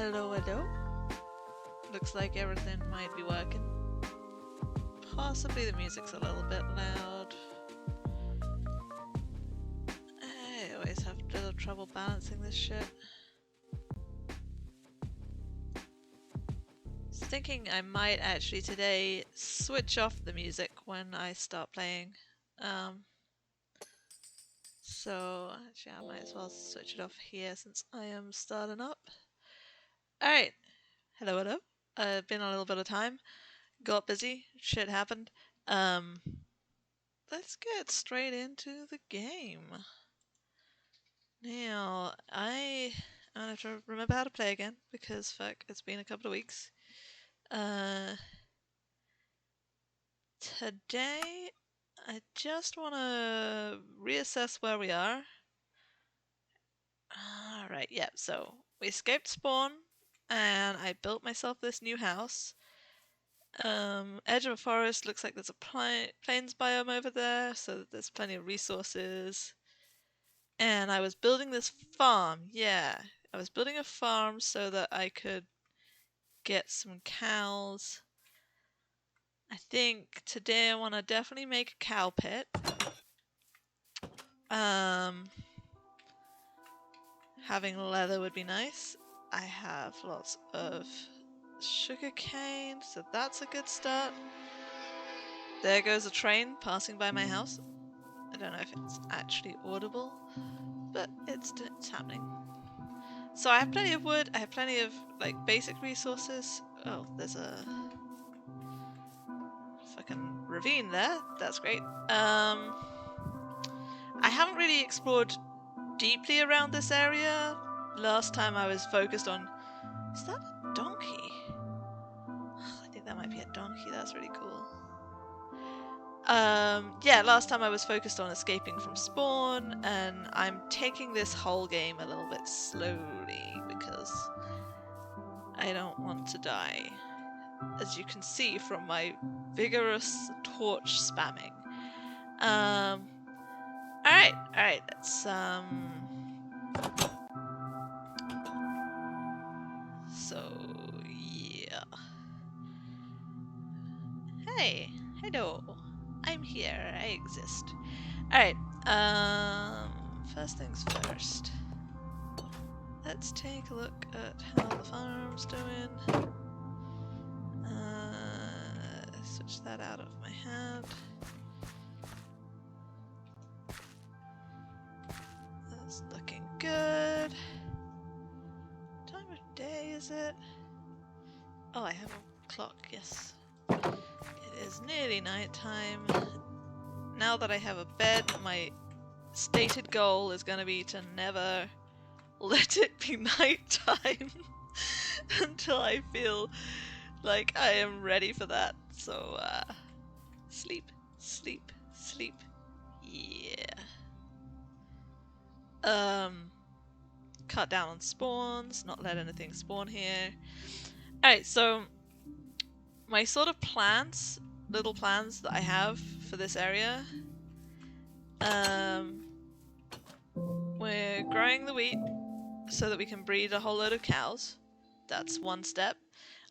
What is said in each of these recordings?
Hello, hello. Looks like everything might be working. Possibly the music's a little bit loud. I always have a little trouble balancing this shit. Was thinking I might actually today switch off the music when I start playing. So actually I might as well switch it off here since I am starting up. Alright. Hello, hello. Been a little bit of time. Got busy. Shit happened. Let's get straight into the game. Now, I have to remember how to play again because fuck, it's been a couple of weeks. Today, I just want to reassess where we are. Alright, yeah, so we escaped spawn and I built myself this new house. Edge of a forest, looks like there's a plains biome over there, so there's plenty of resources. And I was building this farm, yeah. I was building a farm so that I could get some cows. I think today I want to definitely make a cow pit. Having leather would be nice. I have lots of sugar cane, so that's a good start. There goes a train passing by my house. I don't know if it's actually audible, but it's happening. So I have plenty of wood, I have plenty of like basic resources. Oh, there's a fucking ravine there. That's great. I haven't really explored deeply around this area. Last time I was focused on... Is that a donkey? I think that might be a donkey. That's really cool. Yeah, last time I was focused on escaping from spawn, and I'm taking this whole game a little bit slowly because I don't want to die, as you can see from my vigorous torch spamming. Alright, let's, so, yeah. Hey, hello. I'm here, I exist. Alright, first things first. Let's take a look at how the farm's doing. Switch that out of my hand. That's looking good. What time of day is it? Oh, I have a clock, yes. It is nearly night time. Now that I have a bed, my stated goal is going to be to never let it be night time until I feel like I am ready for that. So, sleep, sleep, sleep. Yeah. Cut down on spawns, not let anything spawn here. Alright, so my sort of plans, little plans that I have for this area. We're growing the wheat so that we can breed a whole load of cows. That's one step.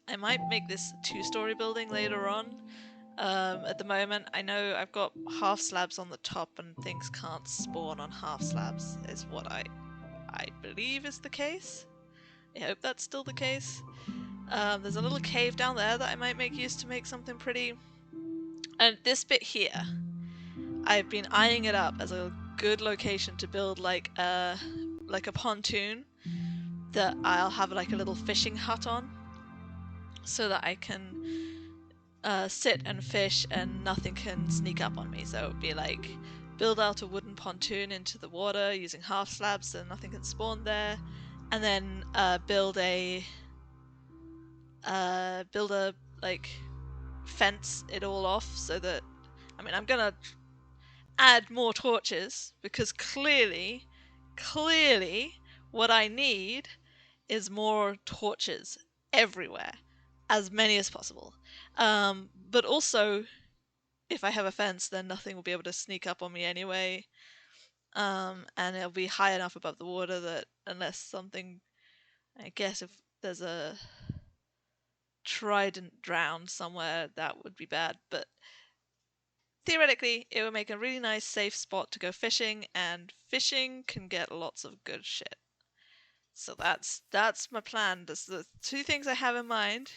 I might make this a two-story building later on. At the moment, I know I've got half slabs on the top and things can't spawn on half slabs, is what I believe is the case. I hope that's still the case. There's a little cave down there that I might make use to make something pretty. And this bit here, I've been eyeing it up as a good location to build like a pontoon that I'll have like a little fishing hut on, so that I can sit and fish and nothing can sneak up on me. So it would be like build out a wooden pontoon into the water using half slabs so nothing can spawn there, and then build a like fence it all off so that, I mean, I'm gonna add more torches because clearly what I need is more torches everywhere, as many as possible. But also, if I have a fence, then nothing will be able to sneak up on me anyway. And it'll be high enough above the water that unless something, I guess if there's a trident drowned somewhere, that would be bad. But theoretically, it would make a really nice safe spot to go fishing, and fishing can get lots of good shit. So that's my plan. That's the two things I have in mind.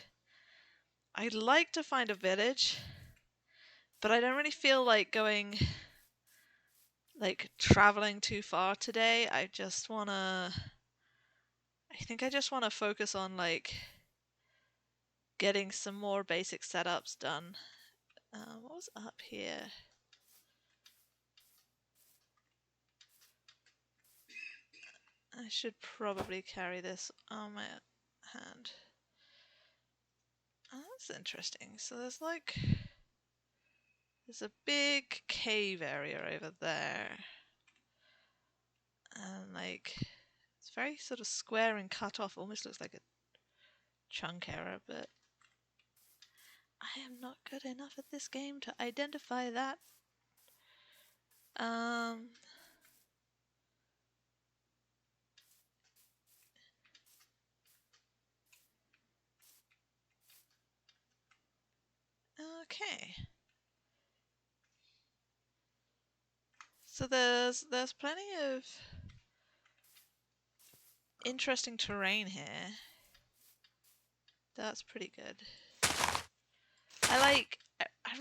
I'd like to find a village, but I don't really feel like going, like, traveling too far today. I think I just wanna focus on, like, getting some more basic setups done. What was up here? I should probably carry this on my hand. Oh, that's interesting. So there's a big cave area over there. And like, it's very sort of square and cut off, almost looks like a chunk error, but I am not good enough at this game to identify that. Okay. So there's plenty of interesting terrain here. That's pretty good. I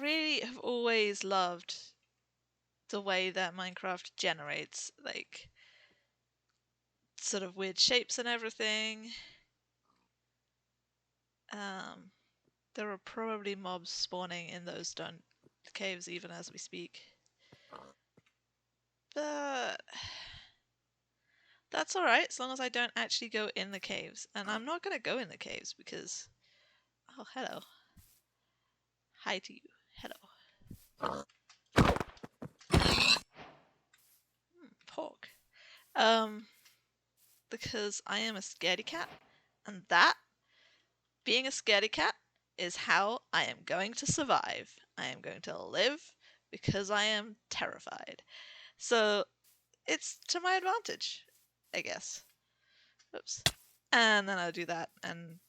really have always loved the way that Minecraft generates, like, sort of weird shapes and everything. There are probably mobs spawning in those stone caves even as we speak. But that's alright, as long as I don't actually go in the caves. And I'm not gonna go in the caves because... Oh, hello. Hi to you. Hello. Pork. Because I am a scaredy cat, and that, being a scaredy cat, is how I am going to survive. I am going to live because I am terrified. So it's to my advantage, I guess. Oops. And then I'll do that, and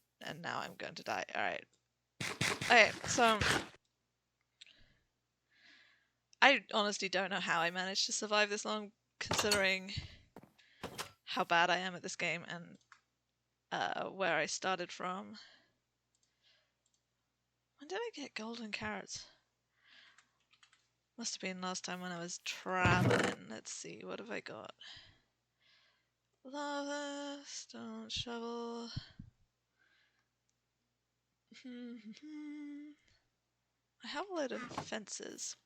now I'm going to die. Alright. Okay, so I honestly don't know how I managed to survive this long, considering how bad I am at this game and where I started from. When did I get golden carrots? Must have been last time when I was traveling. Let's see, what have I got? Lava, stone shovel. I have a load of fences.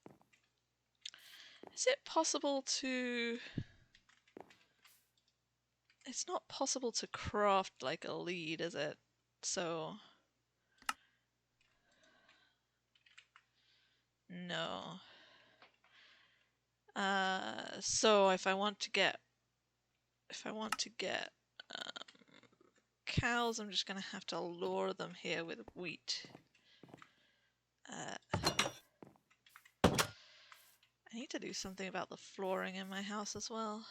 Is it possible to... It's not possible to craft like a lead, is it? So... No. So if I want to get cows, I'm just gonna have to lure them here with wheat. I need to do something about the flooring in my house as well.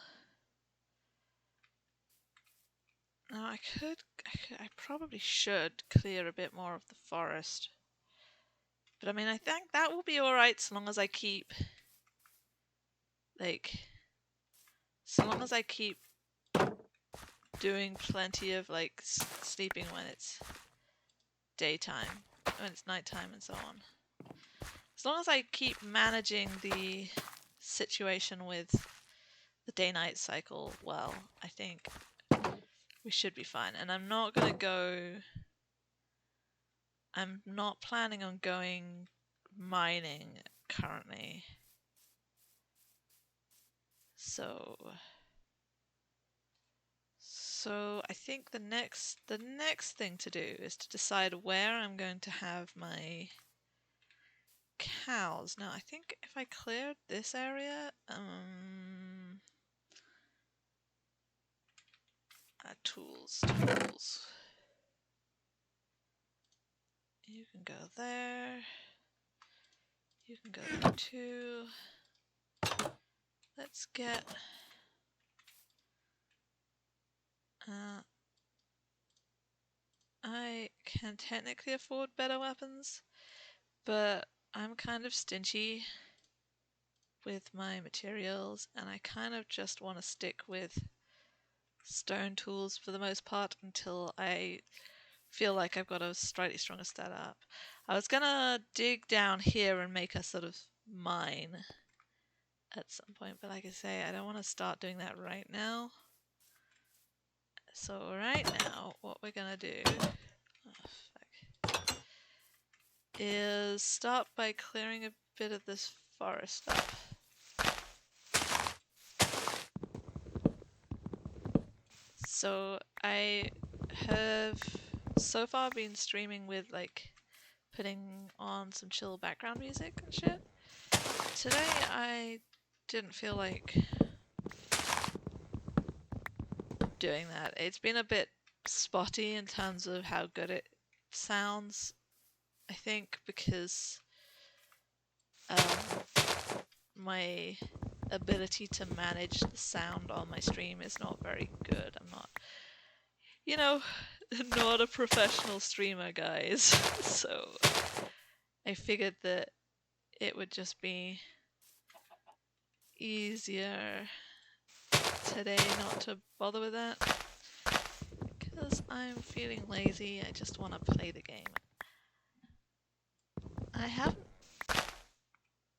Now I probably should clear a bit more of the forest. But I mean, I think that will be alright so long as I keep, like, so long as I keep doing plenty of, like, sleeping when it's daytime, when it's nighttime and so on. As long as I keep managing the situation with the day-night cycle well, I think we should be fine. And I'm not planning on going mining currently. So I think the next thing to do is to decide where I'm going to have my cows. Now I think if I cleared this area, tools. You can go there. You can go there too. Let's get I can technically afford better weapons, but I'm kind of stingy with my materials, and I kind of just want to stick with stone tools for the most part until I feel like I've got a slightly stronger setup. I was gonna dig down here and make a sort of mine at some point, but like I say, I don't want to start doing that right now. So right now, what we're gonna do is start by clearing a bit of this forest up. So I have so far been streaming with like putting on some chill background music and shit. Today I didn't feel like doing that. It's been a bit spotty in terms of how good it sounds, I think, because my ability to manage the sound on my stream is not very good. I'm not, you know, not a professional streamer, guys. So I figured that it would just be easier today not to bother with that. Because I'm feeling lazy, I just want to play the game. I haven't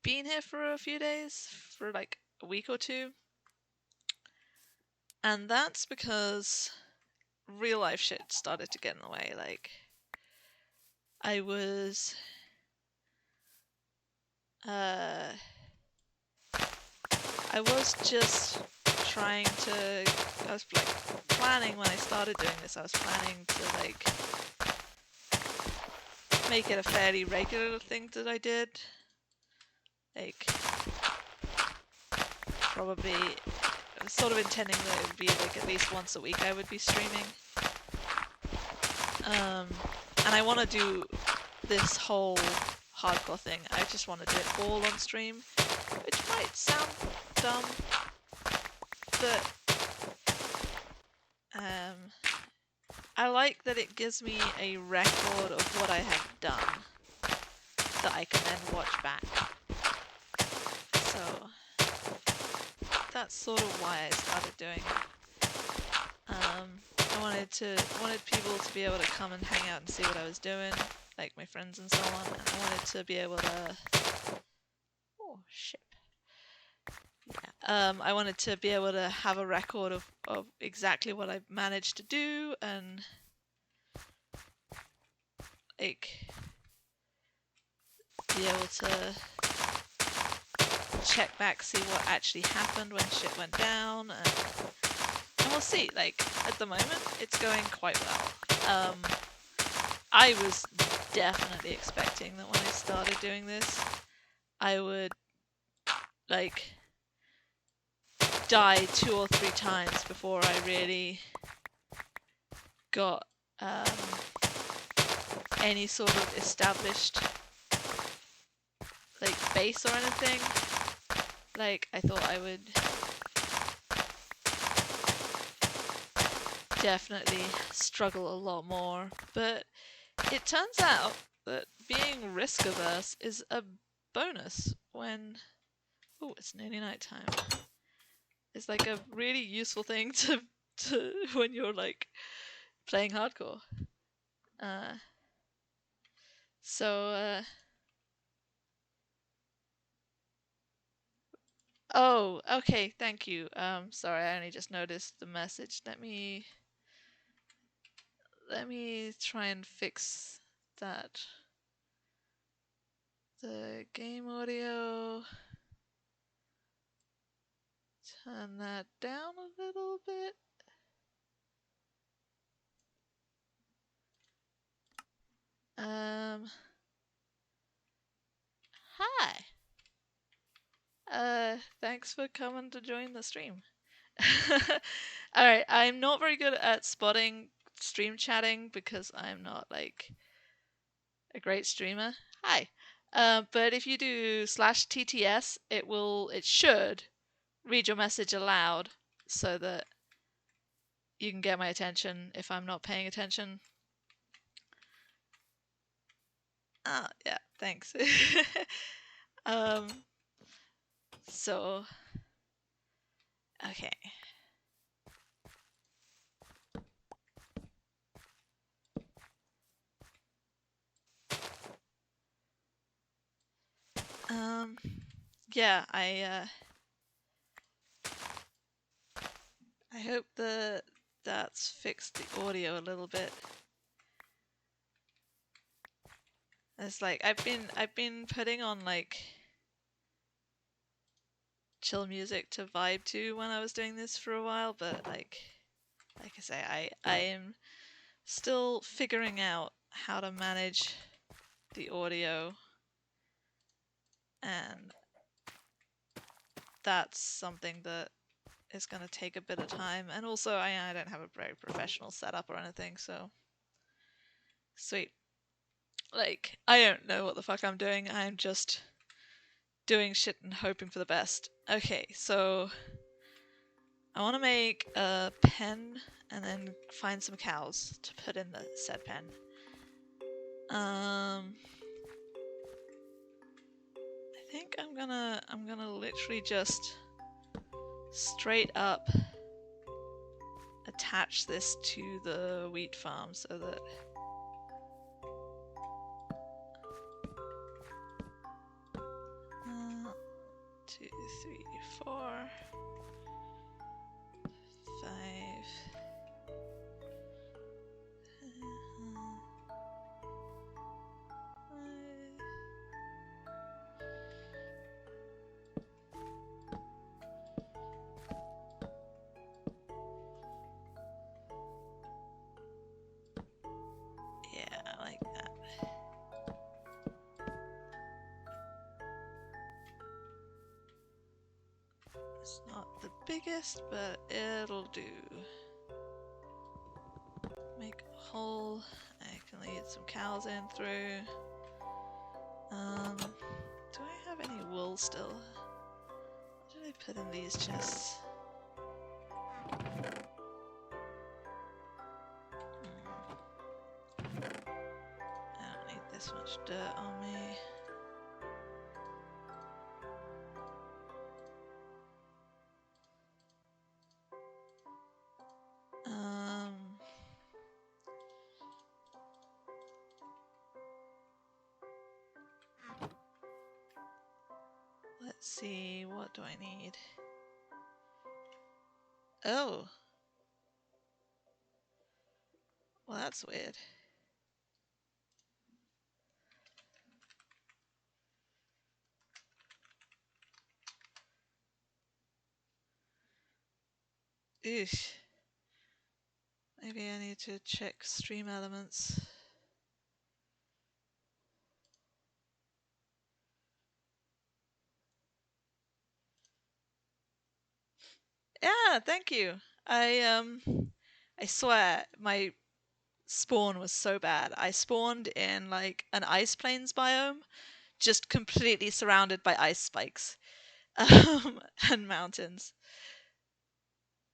been here for a few days, for like a week or two. And that's because real life shit started to get in the way. Like, I was just trying to, I was like planning when I started doing this, I was planning to like make it a fairly regular thing that I did. Like, probably, I was sort of intending that it would be like at least once a week I would be streaming. And I want to do this whole hardcore thing. I just want to do it all on stream, which might sound dumb, but I like that it gives me a record of what I have done that I can then watch back. So that's sort of why I started doing it. I wanted people to be able to come and hang out and see what I was doing, like my friends and so on, and I wanted to be able to... Oh, shit. Yeah. I wanted to be able to have a record of exactly what I managed to do, and like be able to check back, see what actually happened when shit went down, and we'll see. Like, at the moment, it's going quite well. I was definitely expecting that when I started doing this, I would, like, die 2 or 3 times before I really got any sort of established, like, base or anything. Like, I thought I would definitely struggle a lot more, but it turns out that being risk averse is a bonus when... Oh, it's nearly night time. It's like a really useful thing to when you're like playing hardcore. Oh, okay, thank you. Sorry, I only just noticed the message. Let me try and fix that. The game audio. Turn that down a little bit. Hi. Thanks for coming to join the stream. Alright, I'm not very good at spotting stream chatting because I'm not like a great streamer. Hi. But if you do /TTS, it should read your message aloud so that you can get my attention if I'm not paying attention. Ah, yeah, thanks. um, so, okay. Um, yeah, I hope that's fixed the audio a little bit. It's like I've been putting on like chill music to vibe to when I was doing this for a while, but like I say, I am still figuring out how to manage the audio, and that's something that is going to take a bit of time. And also, I don't have a very professional setup or anything, so sweet. Like, I don't know what the fuck I'm doing. I'm just doing shit and hoping for the best. Okay, so I want to make a pen and then find some cows to put in the said pen. I think I'm gonna literally just straight up attach this to the wheat farm so that two, three, 4, 5. Yeah, I like that. It's not the biggest, but it'll do. Make a hole. I can lead some cows in through. Do I have any wool still? What did I put in these chests? I don't need this much dirt on me. Let's see, what do I need? Oh! Well, that's weird. Eesh. Maybe I need to check stream elements. Yeah, thank you. I swear my spawn was so bad. I spawned in like an ice plains biome, just completely surrounded by ice spikes, and mountains.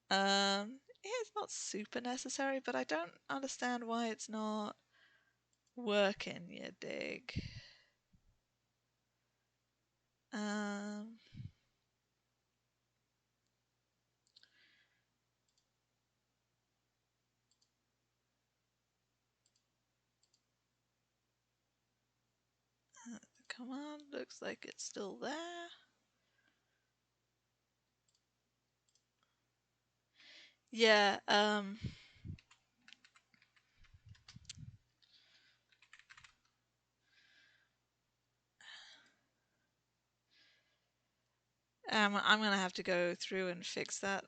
It's not super necessary, but I don't understand why it's not working. You dig? Um. The command looks like it's still there. Yeah, I'm gonna have to go through and fix that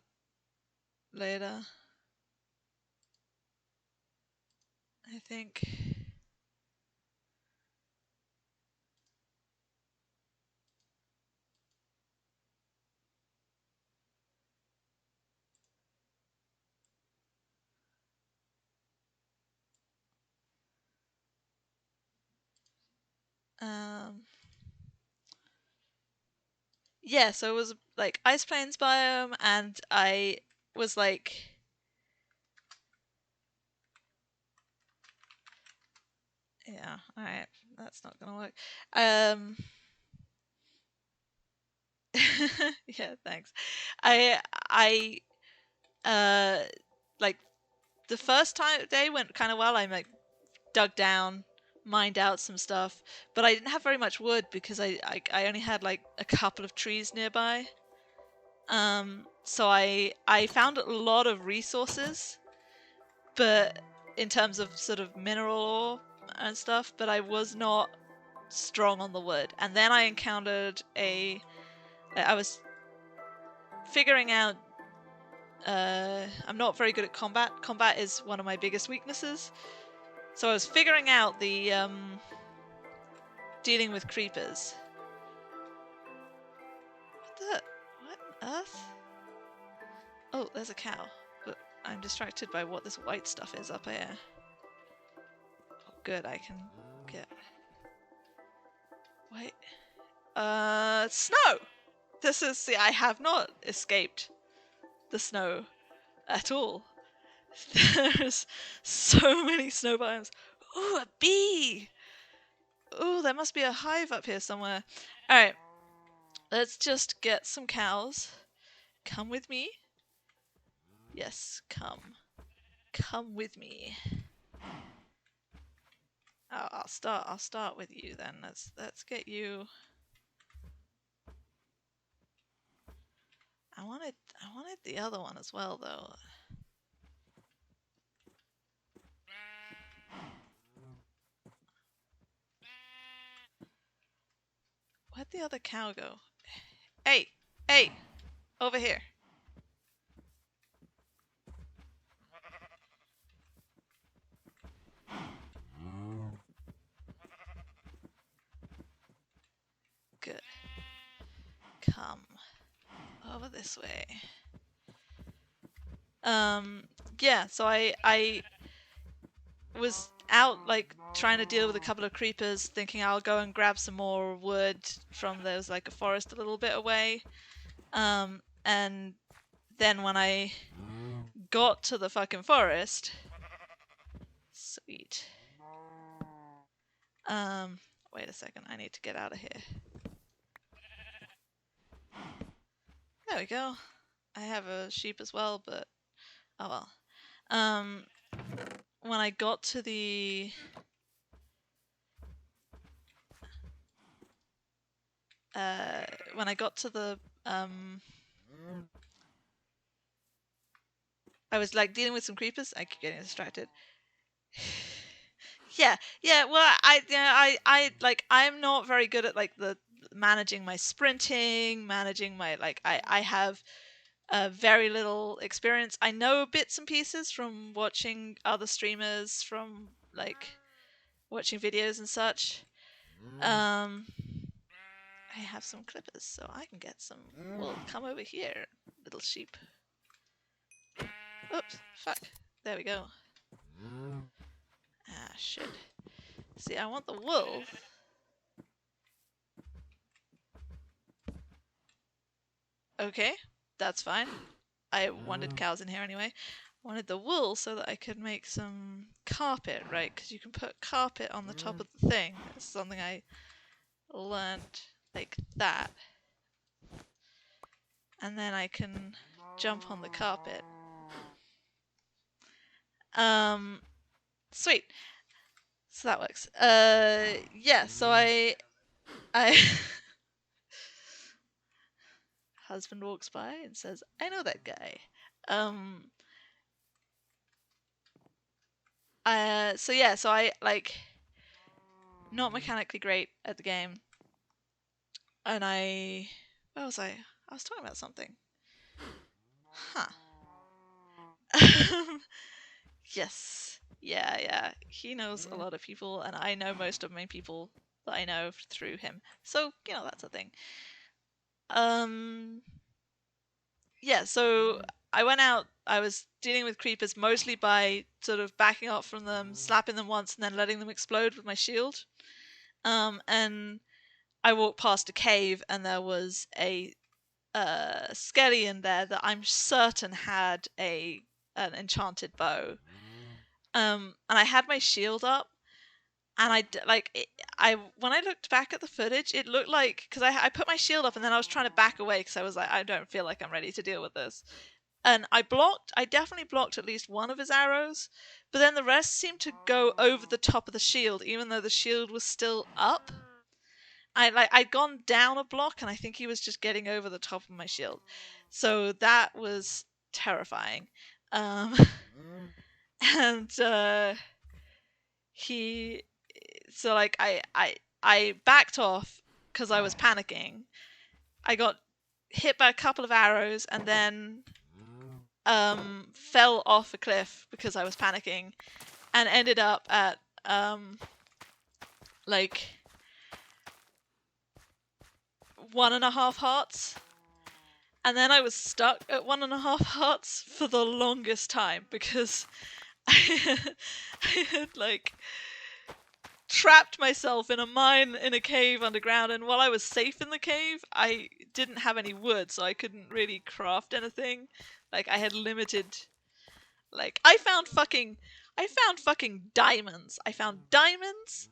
later. I think. Yeah, so it was like Ice Plains biome, and I was like, yeah, alright, That's not gonna work. Yeah, thanks. I like the first day went kind of well. I like dug down, mined out some stuff, but I didn't have very much wood because I only had like a couple of trees nearby. So I found a lot of resources, but in terms of sort of mineral ore and stuff, but I was not strong on the wood. And then I encountered I was figuring out I'm not very good at combat. Combat is one of my biggest weaknesses. So I was figuring out the dealing with creepers. What on earth? Oh, there's a cow. But I'm distracted by what this white stuff is up here. Oh, good, I can get... Wait. Snow! See, I have not escaped the snow at all. There's so many snow biomes. Ooh, a bee! Ooh, there must be a hive up here somewhere. Alright, let's just get some cows. Come with me. Yes, come. Come with me. Oh, I'll start with you then. Let's get you. I wanted the other one as well though. Where'd the other cow go? Hey! Hey! Over here. Good. Come. Over this way. Yeah, so I was out like trying to deal with a couple of creepers, thinking I'll go and grab some more wood from there's like a forest a little bit away. And then when I got to the fucking forest, sweet. Wait a second, I need to get out of here. There we go. I have a sheep as well, but oh well. When I got to the when I got to the I was like dealing with some creepers. I keep getting distracted. Yeah. Well, I like I'm not very good at like the managing my sprinting, managing my like I have very little experience. I know bits and pieces from watching other streamers, from like watching videos and such. I have some clippers, so I can get some wool. Come over here, little sheep. Oops, fuck. There we go. Ah, shit. See, I want the wool. Okay, that's fine. I wanted cows in here anyway. I wanted the wool so that I could make some carpet, right? Because you can put carpet on the top of the thing. That's something I learned like that. And then I can jump on the carpet. Sweet. So that works. Yeah, so I husband walks by and says, I know that guy. So I like not mechanically great at the game. And where was I? I was talking about something. Huh. Yes. Yeah. He knows a lot of people, and I know most of my people that I know through him. So, that's a thing. Yeah, so I went out, I was dealing with creepers mostly by sort of backing up from them, slapping them once, and then letting them explode with my shield. And I walked past a cave, and there was a skelly in there that I'm certain had an enchanted bow. And I had my shield up, And I when I looked back at the footage, it looked like, because I put my shield up and then I was trying to back away because I was like, I don't feel like I'm ready to deal with this. And I definitely blocked at least one of his arrows, but then the rest seemed to go over the top of the shield, even though the shield was still up. I'd gone down a block, and I think he was just getting over the top of my shield, so that was terrifying. Um, and he, so like I backed off because I was panicking. I got hit by a couple of arrows, and then fell off a cliff because I was panicking, and ended up at like 1.5 hearts. And then I was stuck at 1.5 hearts for the longest time because I had like trapped myself in a mine in a cave underground, and while I was safe in the cave, I didn't have any wood, so I couldn't really craft anything. Like I had limited. Like I found fucking diamonds. I found diamonds,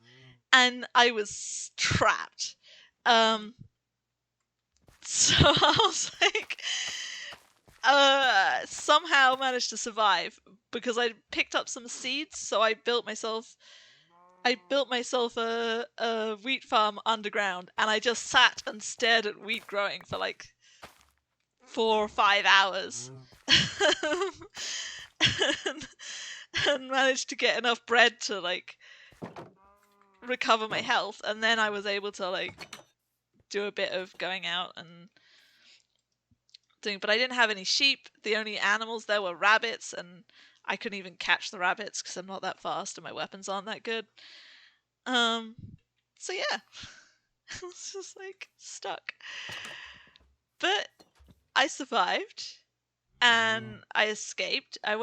and I was trapped. So I was like, somehow managed to survive because I picked up some seeds. So I built myself a wheat farm underground, and I just sat and stared at wheat growing for like 4 or 5 hours. and, and managed to get enough bread to like recover my health, and then I was able to like do a bit of going out and doing, but I didn't have any sheep. The only animals there were rabbits, and I couldn't even catch the rabbits because I'm not that fast and my weapons aren't that good. So yeah, I was just like stuck. But I survived and I escaped. I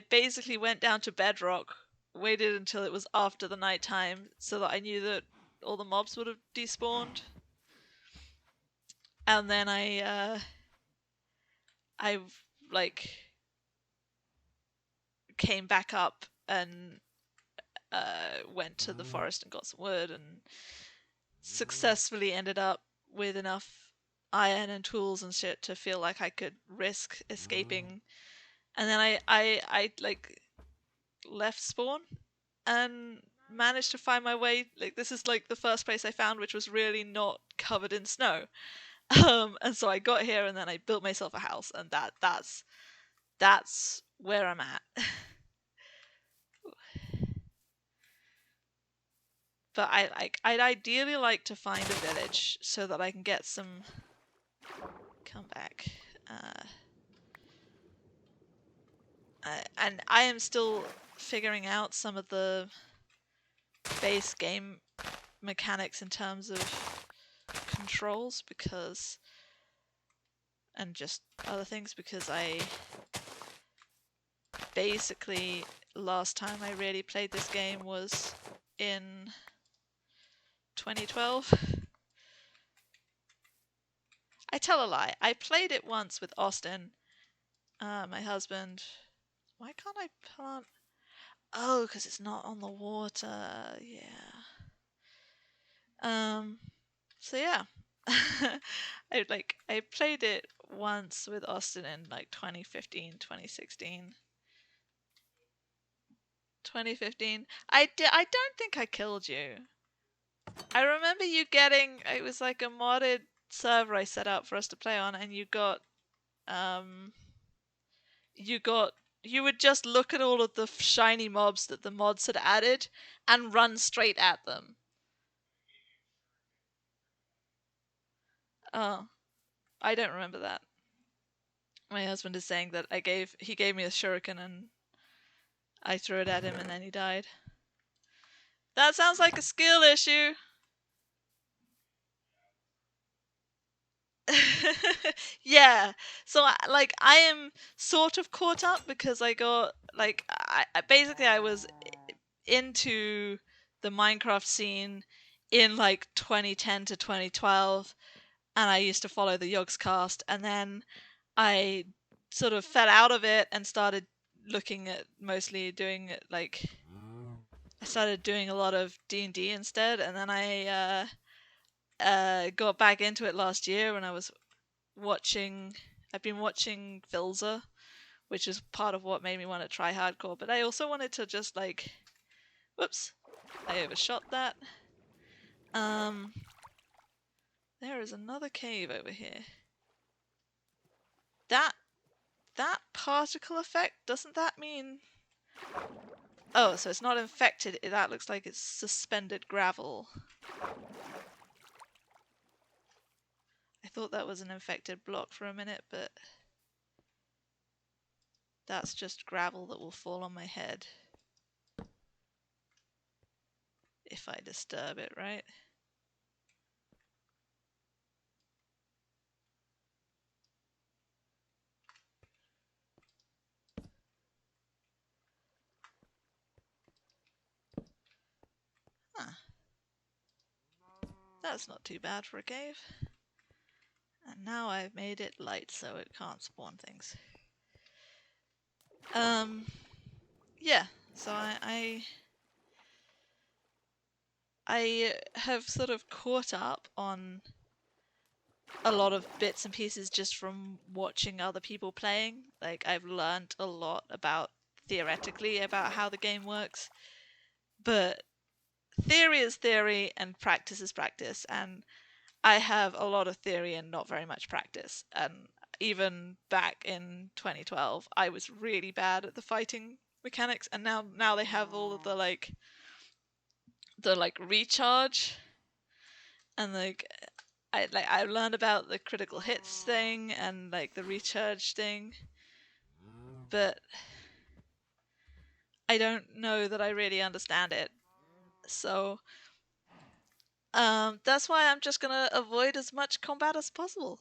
basically went down to bedrock, waited until it was after the night time so that I knew that all the mobs would have despawned. And then I like came back up and went to the forest and got some wood, and successfully ended up with enough iron and tools and shit to feel like I could risk escaping. And then I like left spawn and managed to find my way. Like this is like the first place I found which was really not covered in snow. And so I got here and then I built myself a house, and that's where I'm at. But I'd ideally like to find a village so that I can get some. Come back. And I am still figuring out some of the base game mechanics in terms of controls, because, and just other things, because I basically last time I really played this game was in 2012. I tell a lie. I played it once with Austin, my husband. Why can't I plant? Oh, because it's not on the water. Yeah. So yeah. I played it once with Austin in like 2015, 2016. 2015. I don't think I killed you. I remember you getting, it was like a modded server I set up for us to play on, and you would just look at all of the shiny mobs that the mods had added and run straight at them. Oh, I don't remember that. My husband is saying that he gave me a shuriken and I threw it at him and then he died. That sounds like a skill issue. Yeah. So I am sort of caught up because I got I was into the Minecraft scene in like 2010 to 2012, and I used to follow the Yogscast, and then I sort of fell out of it and started looking at mostly doing like I started doing a lot of D&D instead, and then I got back into it last year when I was watching. I've been watching Filza, which is part of what made me want to try hardcore. But I also wanted to just like, whoops, I overshot that. There is another cave over here. That particle effect, doesn't that mean? Oh, so it's not infected. That looks like it's suspended gravel. I thought that was an infected block for a minute, but that's just gravel that will fall on my head if I disturb it, right? Huh. That's not too bad for a cave. And now I've made it light so it can't spawn things. Yeah, so I have sort of caught up on a lot of bits and pieces just from watching other people playing. Like, I've learned a lot theoretically about how the game works, but theory is theory and practice is practice, and I have a lot of theory and not very much practice. And even back in 2012, I was really bad at the fighting mechanics, and now they have all of the recharge, and I learned about the critical hits thing and like the recharge thing, but I don't know that I really understand it. So that's why I'm just gonna avoid as much combat as possible.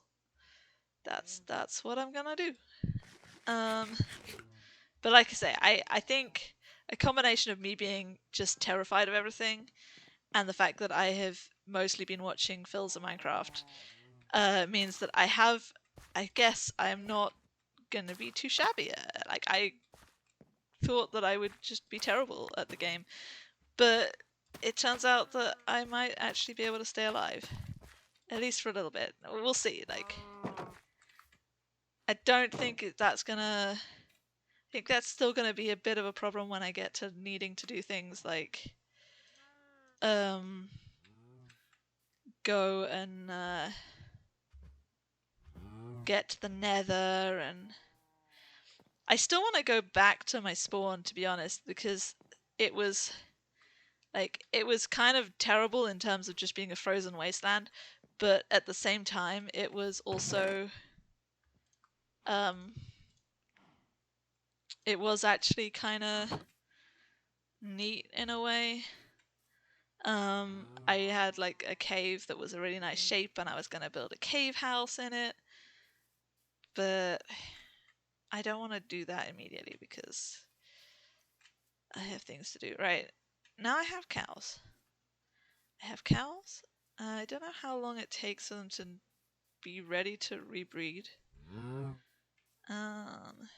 That's what I'm gonna do. But like I say, I think a combination of me being just terrified of everything and the fact that I have mostly been watching Phil's of Minecraft means that I guess I'm not gonna be too shabby. Like, I thought that I would just be terrible at the game, but it turns out that I might actually be able to stay alive, at least for a little bit. We'll see. Like, I don't think that's gonna. I think that's still gonna be a bit of a problem when I get to needing to do things like, go and get to the Nether, and I still want to go back to my spawn, to be honest, because it was it was kind of terrible in terms of just being a frozen wasteland, but at the same time it was also um it was actually kind of neat in a way. I had like a cave that was a really nice shape and I was going to build a cave house in it, but I don't want to do that immediately because I have things to do. Right, now I have cows. I don't know how long it takes for them to be ready to rebreed. Um,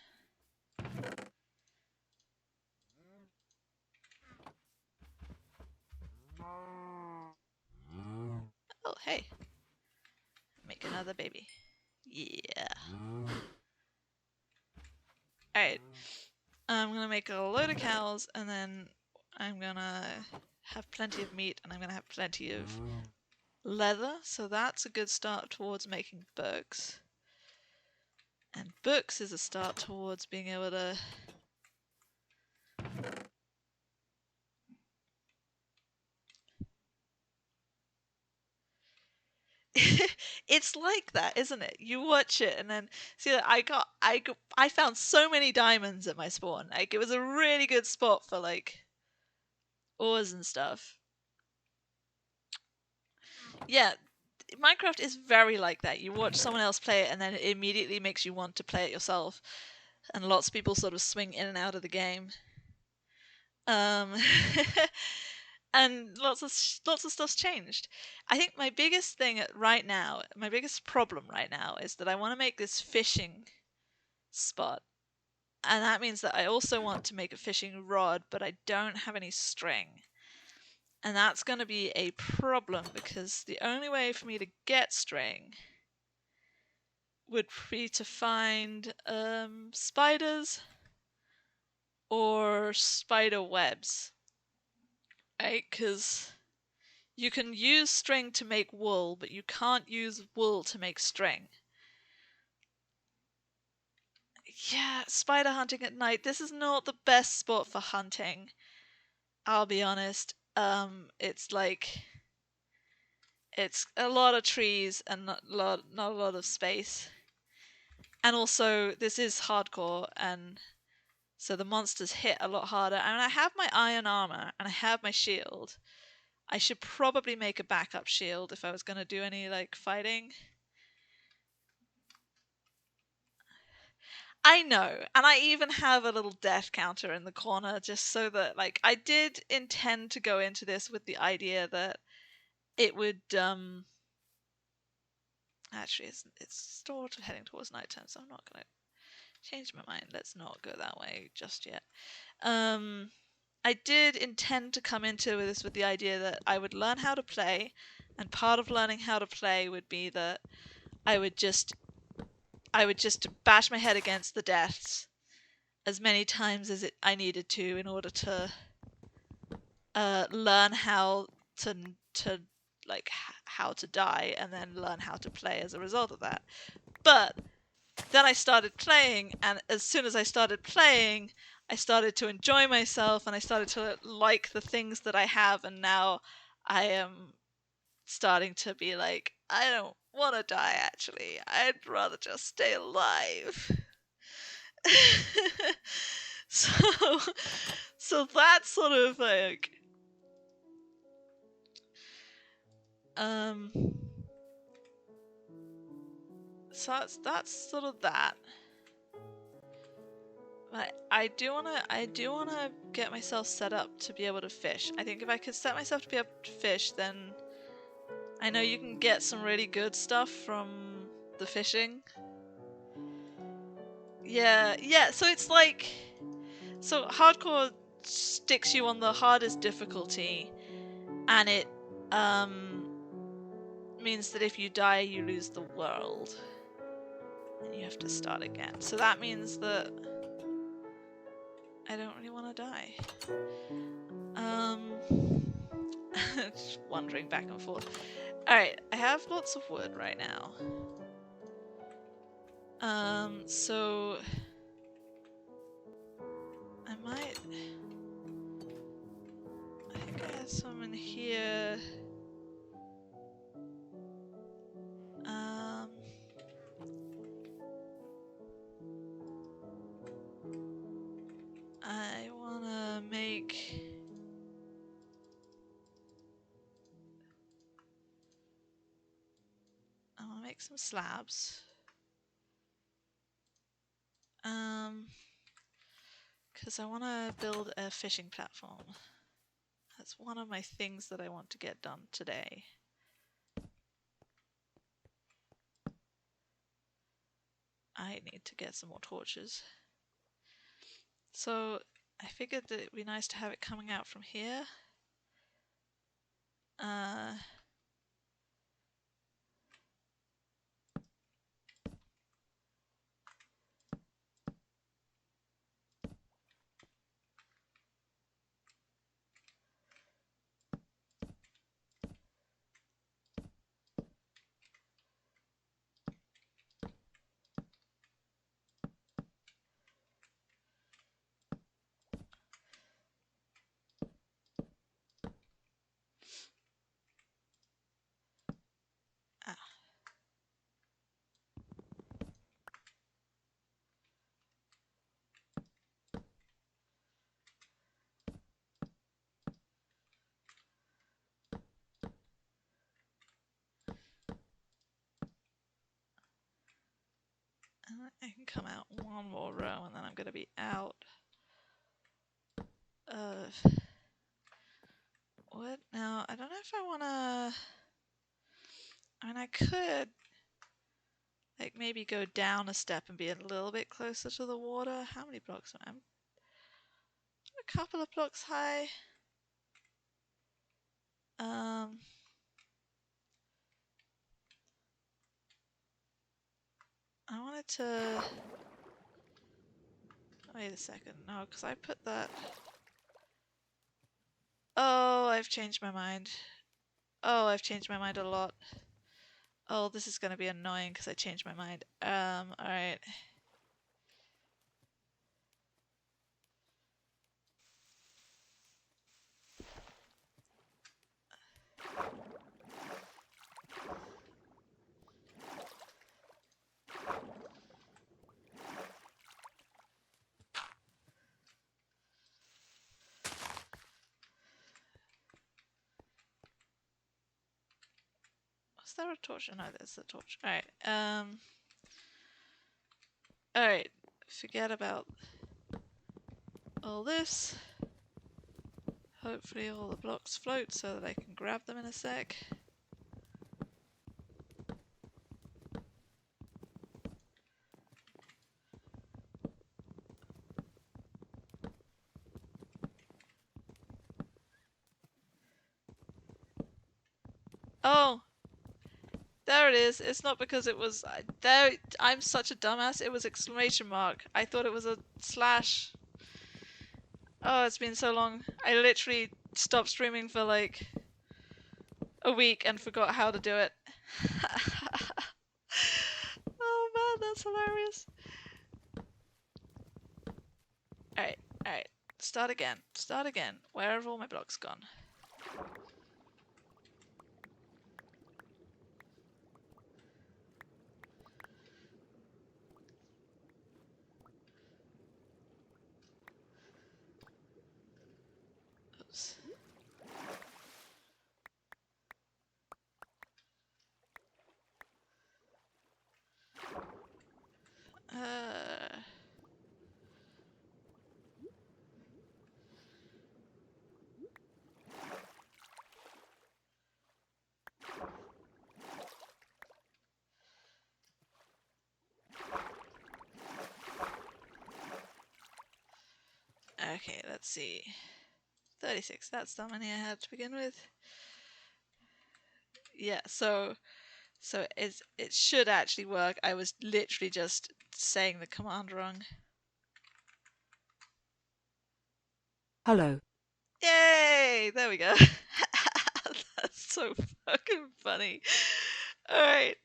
oh, hey. Make another baby. Yeah. Alright. I'm gonna make a load of cows, and then I'm gonna have plenty of meat, and I'm gonna have plenty of leather, so that's a good start towards making books. And books is a start towards being able to it's like that, isn't it? You watch it and then see that I found so many diamonds at my spawn. Like, it was a really good spot for like ores and stuff. Yeah, Minecraft is very like that. You watch someone else play it and then it immediately makes you want to play it yourself. And lots of people sort of swing in and out of the game. Um and lots of stuff's changed. I think my biggest thing right now, my biggest problem right now is that I want to make this fishing spot And that means that I also want to make a fishing rod, but I don't have any string. And that's going to be a problem because the only way for me to get string would be to find spiders or spider webs, right? Because you can use string to make wool, but you can't use wool to make string. Yeah, spider hunting at night. This is not the best spot for hunting. I'll be honest. It's like it's a lot of trees and not a lot of space. And also, this is hardcore, and so the monsters hit a lot harder. I mean, I have my iron armor and I have my shield. I should probably make a backup shield if I was going to do any like fighting. I know, and I even have a little death counter in the corner just so that, like, I did intend to go into this with the idea that it would actually it's sort of heading towards nighttime, so I'm not gonna change my mind. Let's not go that way just yet. I did intend to come into this with the idea that I would learn how to play, and part of learning how to play would be that I would just bash my head against the deaths as many times as I needed to in order to learn how to like how to die, and then learn how to play as a result of that. But then I started playing, and as soon as I started playing, I started to enjoy myself, and I started to like the things that I have, and now I am starting to be like, I don't want to die, actually. I'd rather just stay alive. so so that's sort of like um so that's sort of that. But I do wanna get myself set up to be able to fish. I think if I could set myself to be able to fish, then I know you can get some really good stuff from the fishing. Yeah, so it's like, so hardcore sticks you on the hardest difficulty, and it means that if you die, you lose the world. And you have to start again. So that means that I don't really want to die. Just wandering back and forth. Alright, I have lots of wood right now. So I might... I think I have some in here. I wanna make... I wanna make some slabs. Because I wanna build a fishing platform. That's one of my things that I want to get done today. I need to get some more torches. So I figured that it'd be nice to have it coming out from here. Ah. And I can come out one more row and then I'm going to be out of wood. Now, I don't know if I want to... I mean, I could Like maybe go down a step and be a little bit closer to the water. How many blocks am I? A couple of blocks high. I wanted to... Wait a second. No, because I put that... Oh, I've changed my mind. Oh, I've changed my mind a lot. Oh, this is going to be annoying because I changed my mind. Alright. Was there a torch? No, there's a torch. Alright, alright. Forget about all this. Hopefully all the blocks float so that I can grab them in a sec. Oh! There it is. It's not because it was... there. I'm such a dumbass. It was exclamation mark. I thought it was a slash. Oh, it's been so long. I literally stopped streaming for like a week and forgot how to do it. Oh man, that's hilarious. Alright, alright. Start again. Start again. Where have all my blocks gone? Oops. Okay, let's see. 36, that's the many I had to begin with. Yeah, so it should actually work. I was literally just saying the command wrong. Hello. Yay! There we go. That's so fucking funny. Alright.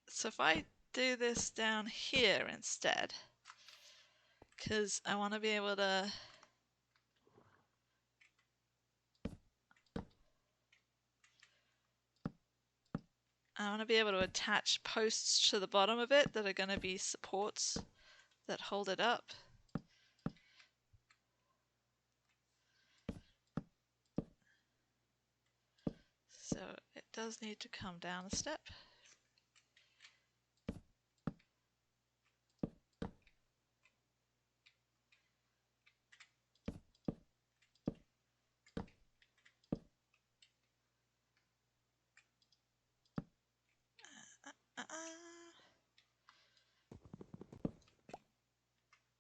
So if I do this down here instead, because I want to be able to... I want to be able to attach posts to the bottom of it that are going to be supports that hold it up. So it does need to come down a step.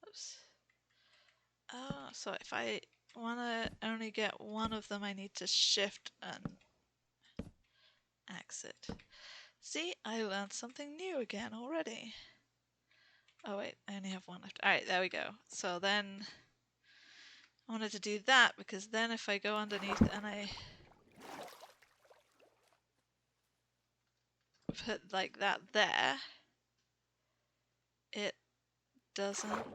Oops. Oh, so if I want to only get one of them, I need to shift and exit. See, I learned something new again already. Oh wait, I only have one left. Alright, there we go. So then I wanted to do that because then if I go underneath and I put like that there, it doesn't...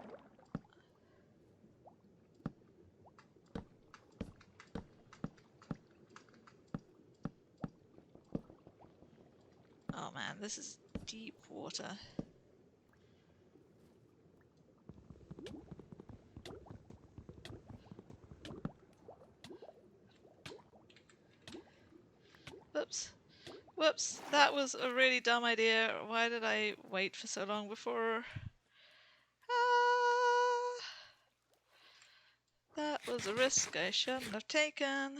Oh man, this is deep water. Whoops. Whoops, that was a really dumb idea. Why did I wait for so long before... That was a risk I shouldn't have taken.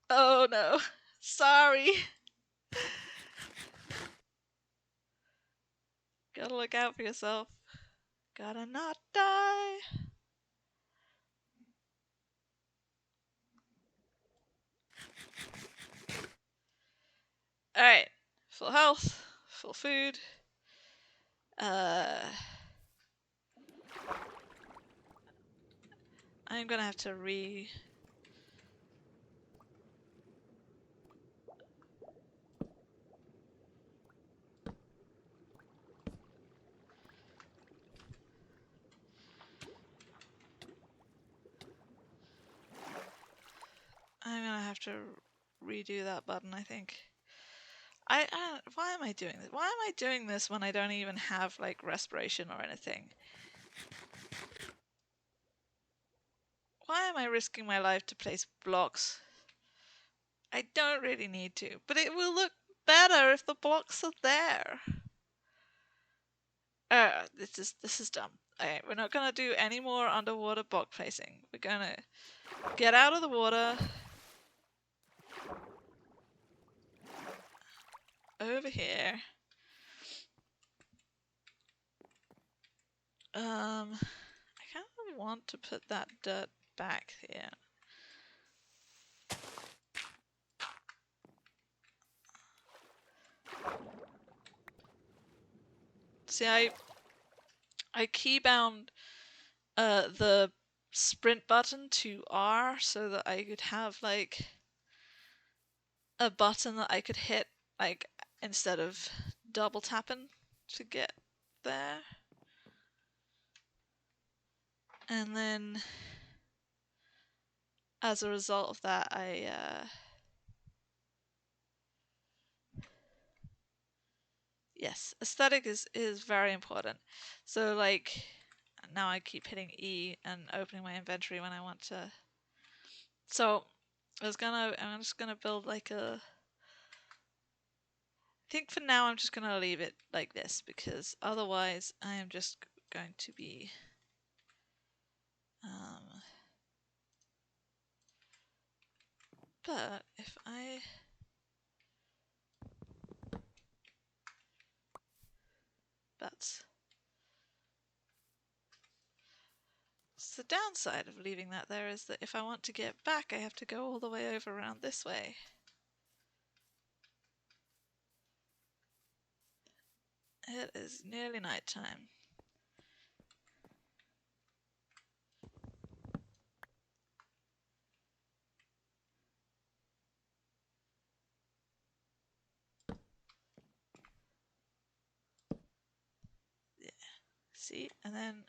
Oh no. Sorry. Gotta look out for yourself. Gotta not die. Alright. Full health. Full food. I'm gonna have to I'm gonna have to redo that button, I think. Why am I doing this? Why am I doing this when I don't even have, like, respiration or anything? Why am I risking my life to place blocks? I don't really need to, but it will look better if the blocks are there. This is dumb. Okay, we're not gonna do any more underwater block placing. We're gonna get out of the water. Over here. I kind of want to put that dirt back here. See, I keybound the sprint button to R so that I could have like a button that I could hit like instead of double tapping to get there. And then as a result of that, yes, aesthetic is very important. So like now I keep hitting E and opening my inventory when I want to. So I'm just gonna build like a. I think for now I'm just gonna leave it like this because otherwise I am just going to be. But if that's the downside of leaving that there is that if I want to get back, I have to go all the way over around this way. It is nearly night time. Yeah. See, and then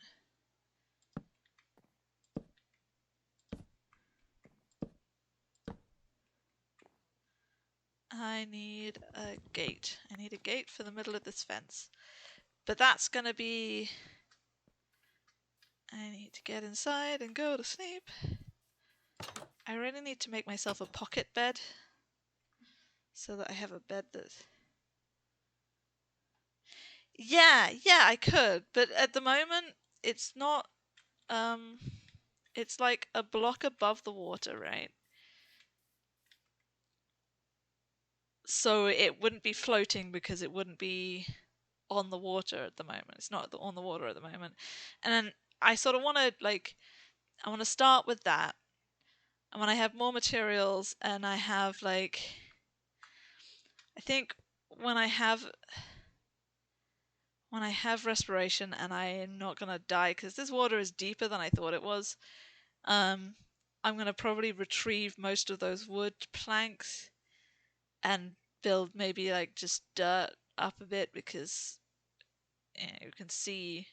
I need a gate. I need a gate for the middle of this fence. But that's gonna be. I need to get inside and go to sleep. I really need to make myself a pocket bed so that I have a bed that. Yeah, I could, but at the moment it's not. It's like a block above the water, right? So it wouldn't be floating because it wouldn't be on the water at the moment. It's not on the water at the moment. And then I sort of want to I want to start with that. And when I have more materials and I have I think when I have respiration and I'm not gonna die because this water is deeper than I thought it was. I'm gonna probably retrieve most of those wood planks and build maybe like just dirt up a bit because you can see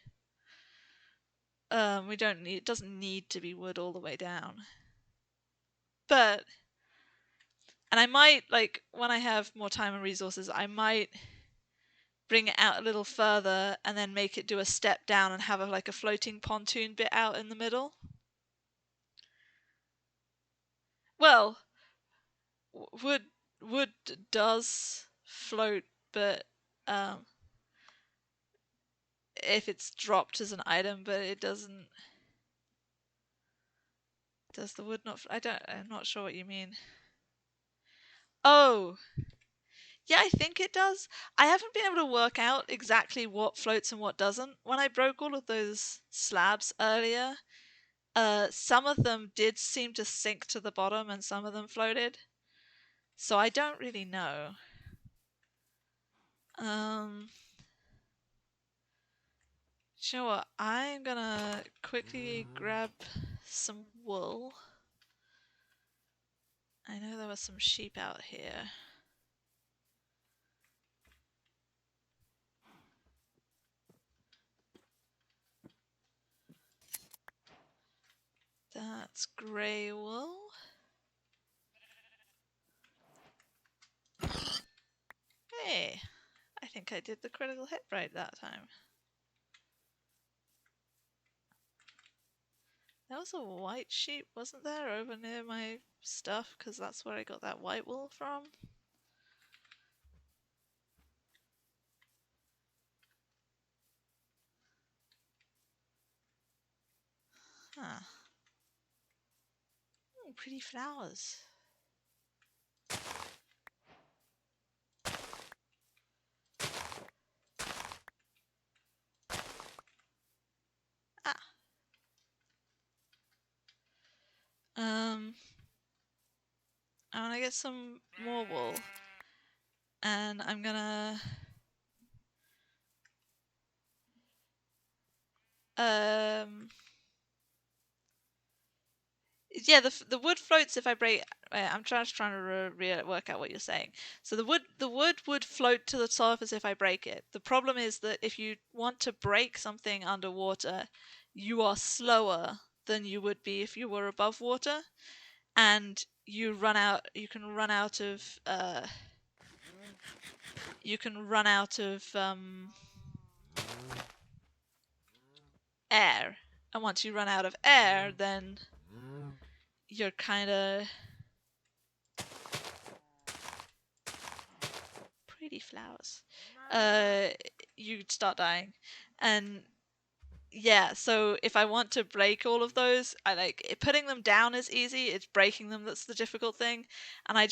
we don't need it doesn't need to be wood all the way down. But and I might like when I have more time and resources, I might bring it out a little further and then make it do a step down and have like a floating pontoon bit out in the middle. Well, wood does float, but if it's dropped as an item, but it doesn't. Does the wood not? I'm not sure what you mean. Oh, yeah, I think it does. I haven't been able to work out exactly what floats and what doesn't. When I broke all of those slabs earlier, some of them did seem to sink to the bottom and some of them floated. So I don't really know. Um, you know what? I'm gonna quickly grab some wool. I know there were some sheep out here. That's grey wool. Hey, I think I did the critical hit right that time. There was a white sheep, wasn't there, over near my stuff? Because that's where I got that white wool from. Huh. Ooh, pretty flowers. Ah. I want to get some more wool. And I'm gonna... Yeah, the wood floats if I break. I'm trying to work out what you're saying. So the wood would float to the surface if I break it. The problem is that if you want to break something underwater, you are slower than you would be if you were above water, and you run out. You can run out of air, and once you run out of air, then you're kind of pretty flowers. Uh, you'd start dying, and yeah. So if I want to break all of those, I like putting them down is easy. It's breaking them that's the difficult thing. And I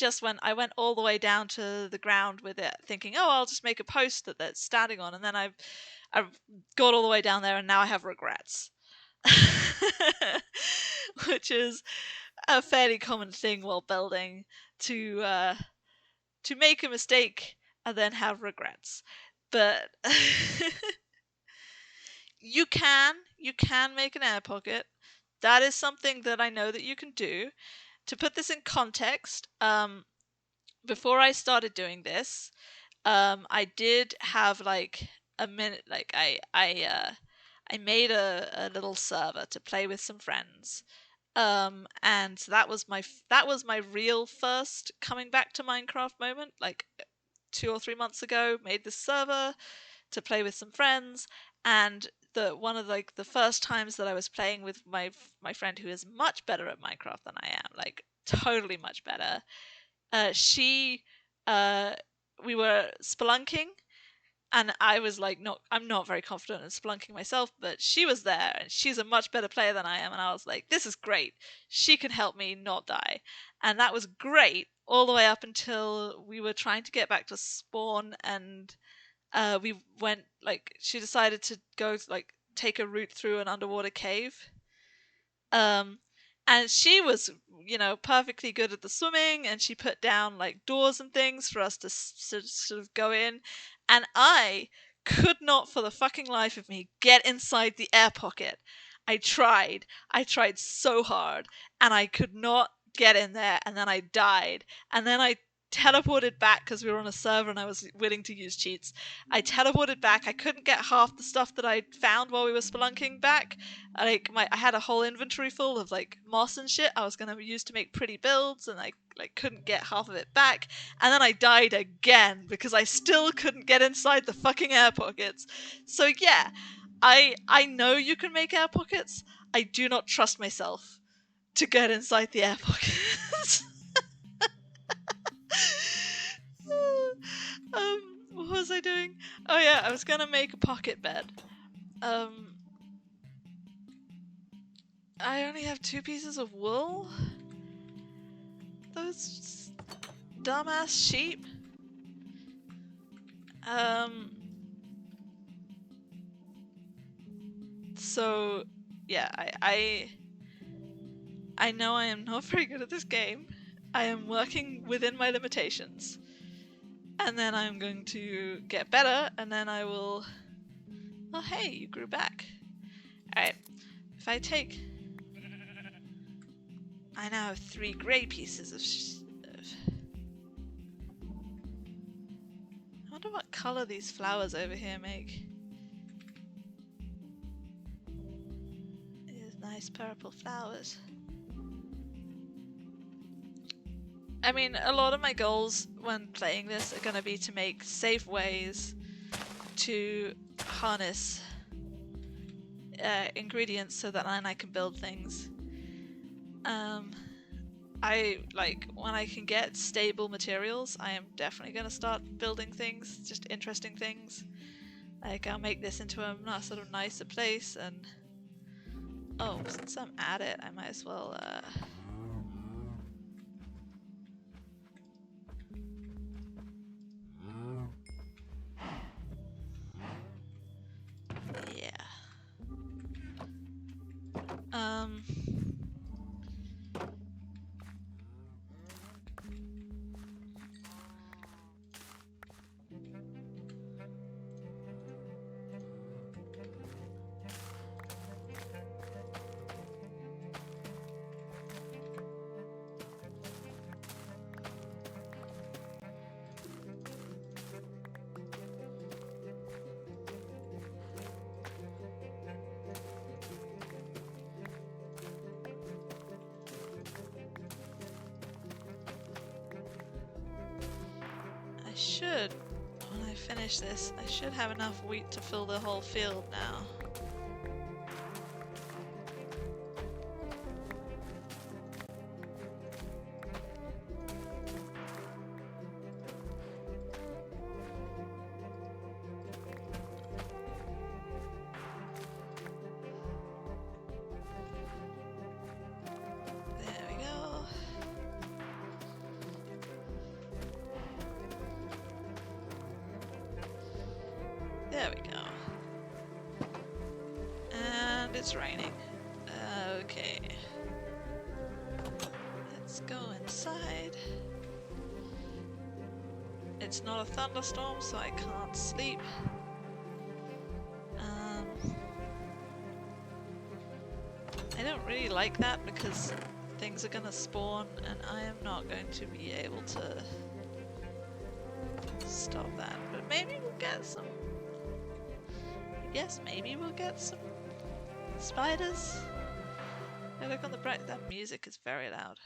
went all the way down to the ground with it, thinking, oh, I'll just make a post that that's standing on, and then I've got all the way down there, and now I have regrets. Which is a fairly common thing while building, to make a mistake and then have regrets. But you can make an air pocket. That is something that I know that you can do. To put this in context, before I started doing this, I did have like a minute, like I made a little server to play with some friends. And that was my real first coming back to Minecraft moment, like 2 or 3 months ago. Made this server to play with some friends, and the one of like the first times that I was playing with my friend who is much better at Minecraft than I am, like totally much better. She We were spelunking, and I was like, I'm not very confident in spelunking myself, but she was there and she's a much better player than I am, and I was like, this is great. She can help me not die. And that was great all the way up until we were trying to get back to spawn, and we went, like, she decided to go like take a route through an underwater cave. Um, and she was, perfectly good at the swimming, and she put down like doors and things for us to sort of go in. And I could not, for the fucking life of me, get inside the air pocket. I tried so hard, and I could not get in there. And then I died, and then I teleported back because we were on a server and I was willing to use cheats. I teleported back. I couldn't get half the stuff that I found while we were spelunking back. I had a whole inventory full of like moss and shit I was gonna use to make pretty builds, and I like couldn't get half of it back. And then I died again because I still couldn't get inside the fucking air pockets. So yeah, I know you can make air pockets. I do not trust myself to get inside the air pockets. What was I doing? Oh yeah, I was gonna make a pocket bed. Um, I only have 2 pieces of wool. Those dumbass sheep. So yeah, I know I am not very good at this game. I am working within my limitations. And then I'm going to get better, and then I will... Oh hey, you grew back. Alright, if I take... I now have 3 grey pieces of... I wonder what colour these flowers over here make. These nice purple flowers. I mean, a lot of my goals when playing this are going to be to make safe ways to harness ingredients so that then I can build things. I like when I can get stable materials, I am definitely going to start building things, just interesting things. Like I'll make this into a sort of nicer place, and oh, since I'm at it, I might as well yeah. I should, when I finish this, I should have enough wheat to fill the whole field now. There we go. There we go. And it's raining. Okay. Let's go inside. It's not a thunderstorm, so I can't sleep. I don't really like that because things are gonna spawn and I am not going to be able to stop that. But maybe we'll get some... Yes, maybe we'll get some spiders. I look on the bright... That music is very loud.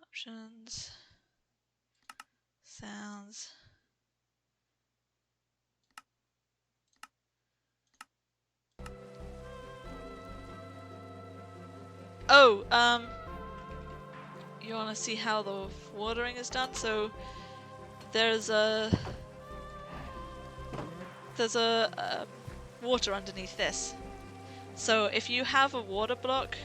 Options. Sounds. Oh, you want to see how the watering is done? So there's a water underneath this. So if you have a water block,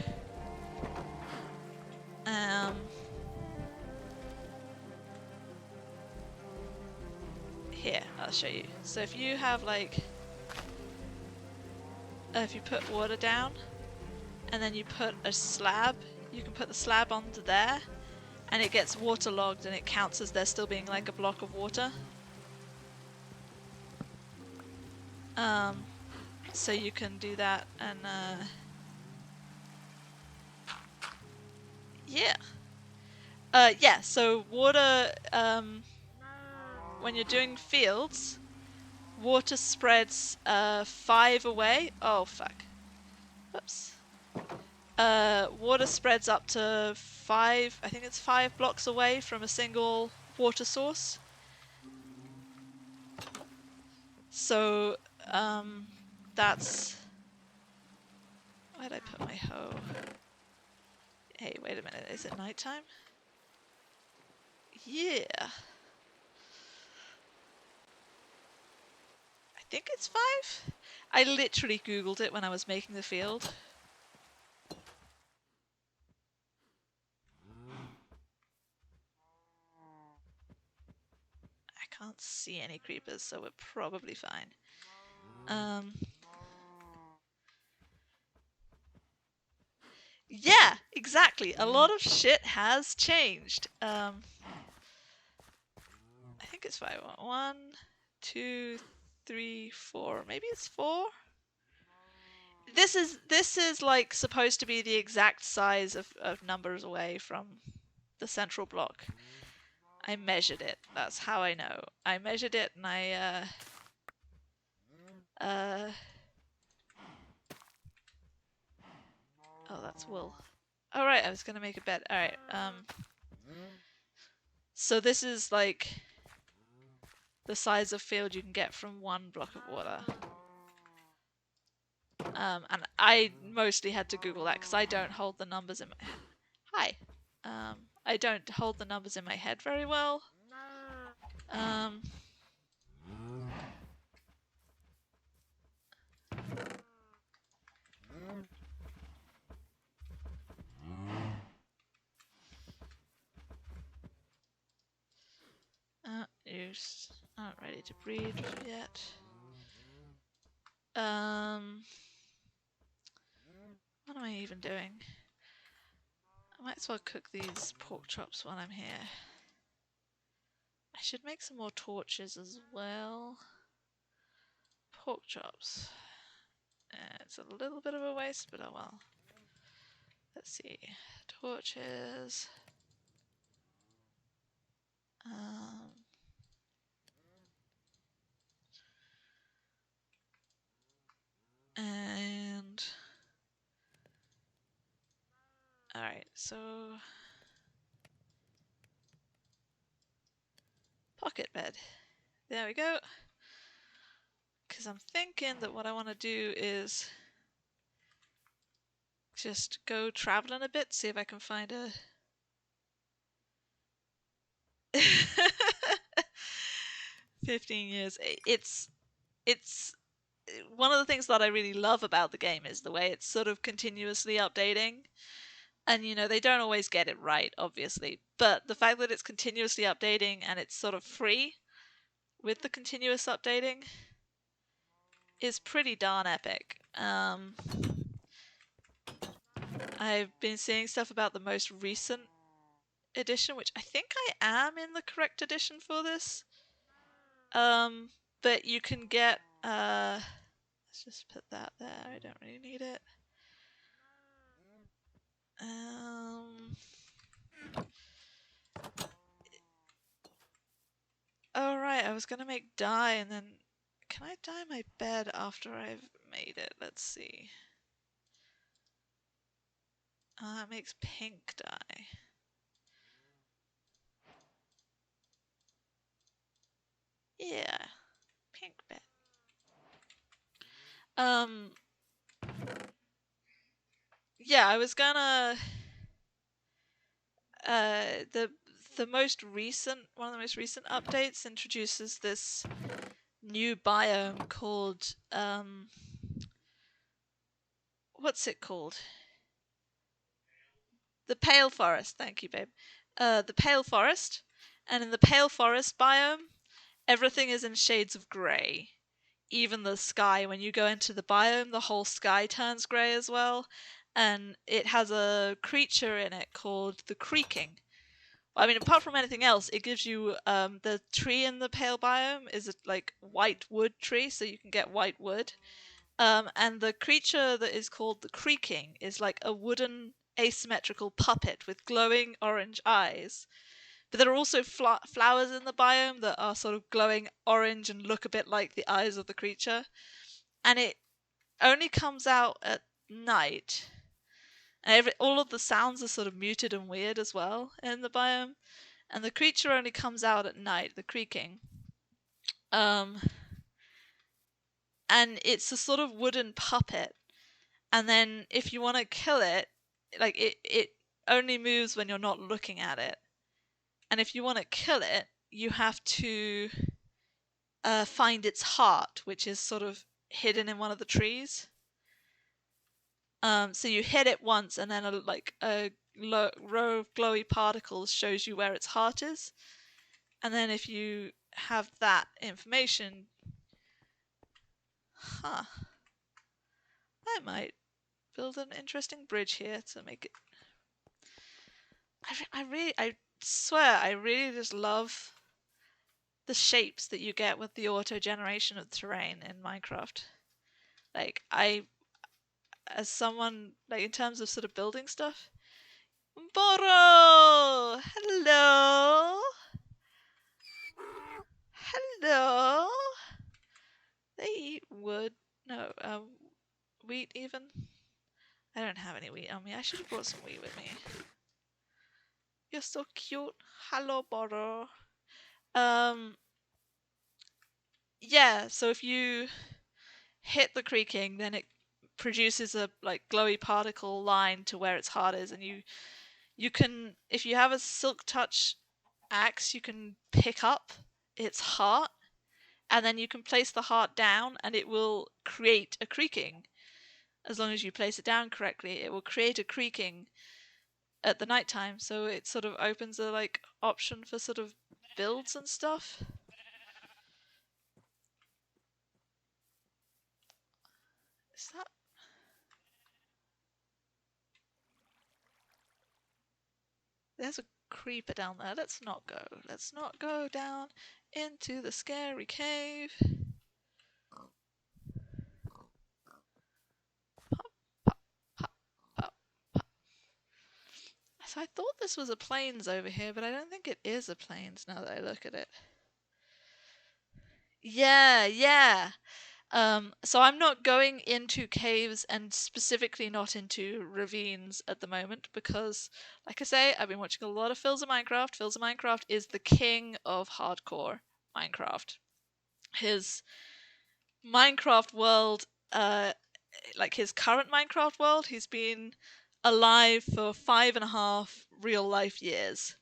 here, I'll show you. So if you have like, if you put water down and then you put a slab, you can put the slab onto there and it gets waterlogged and it counts as there still being like a block of water. So you can do that and yeah. Yeah, so water, when you're doing fields, water spreads 5 away. Oh fuck. Whoops. Water spreads up to 5, I think it's 5 blocks away from a single water source. So, that's... Where'd I put my hoe? Hey, wait a minute, is it nighttime? Yeah. I think it's 5? I literally googled it when I was making the field. see any creepers, so we're probably fine. Yeah, exactly. A lot of shit has changed. I think it's 5. 1, 2, 3, 4. Maybe it's 4. This is like supposed to be the exact size of numbers away from the central block. I measured it. That's how I know. I measured it and oh, that's wool. All right, I was gonna make a bed. All right. So this is like the size of field you can get from 1 block of water. And I mostly had to Google that because I don't hold the numbers in my head. Hi. I don't hold the numbers in my head very well. You aren't ready to breed yet. What am I even doing? I might as well cook these pork chops while I'm here. I should make some more torches as well. Pork chops. It's a little bit of a waste, but oh well. Let's see. Torches. And alright, so pocket bed. There we go. Because I'm thinking that what I want to do is just go traveling a bit, see if I can find a 15 years. It's one of the things that I really love about the game is the way it's sort of continuously updating. And you know, they don't always get it right, obviously, but the fact that it's continuously updating and it's sort of free with the continuous updating is pretty darn epic. I've been seeing stuff about the most recent edition, which I think I am in the correct edition for this. But you can get let's just put that there. I don't really need it. Oh right, I was gonna make dye and then can I dye my bed after I've made it? Let's see. It makes pink dye. Yeah, pink bed. Yeah, I was gonna the most recent one of the most recent updates introduces this new biome called what's it called? The Pale Forest. Thank you, babe. The Pale Forest, and in the Pale Forest biome, everything is in shades of grey. Even the sky, when you go into the biome, the whole sky turns grey as well. And it has a creature in it called the Creaking. I mean, apart from anything else, it gives you the tree in the pale biome is a, like white wood tree, so you can get white wood. And the creature that is called the Creaking is like a wooden asymmetrical puppet with glowing orange eyes. But there are also flowers in the biome that are sort of glowing orange and look a bit like the eyes of the creature. And it only comes out at night. And all of the sounds are sort of muted and weird as well in the biome. And the creature only comes out at night, the Creaking. And it's a sort of wooden puppet. And then if you want to kill it, like it only moves when you're not looking at it. And if you want to kill it, you have to find its heart, which is sort of hidden in one of the trees. So you hit it once, and then a row of glowy particles shows you where its heart is. And then if you have that information, huh? I might build an interesting bridge here to make it. I swear, I really just love the shapes that you get with the auto generation of terrain in Minecraft. Like, as someone, like, in terms of sort of building stuff. Boro! Hello! Hello! They eat wood. No, wheat even. I don't have any wheat on me. I should have brought some wheat with me. You're so cute. Hello, Boro. Yeah, so if you hit the creaking, then it produces a like glowy particle line to where its heart is, and you can, if you have a silk touch axe, you can pick up its heart, and then you can place the heart down, and it will create a creaking. As long as you place it down correctly, it will create a creaking at the nighttime. So it sort of opens a like option for sort of builds and stuff. Is that? There's a creeper down there. Let's not go. Let's not go down into the scary cave. Pop, pop, pop, pop, pop. So I thought this was a plains over here, but I don't think it is a plains now that I look at it. Yeah, yeah. So I'm not going into caves and specifically not into ravines at the moment because, like I say, I've been watching a lot of Phils of Minecraft. Phils of Minecraft is the king of hardcore Minecraft. His Minecraft world, like his current Minecraft world, he's been alive for 5.5 real life years.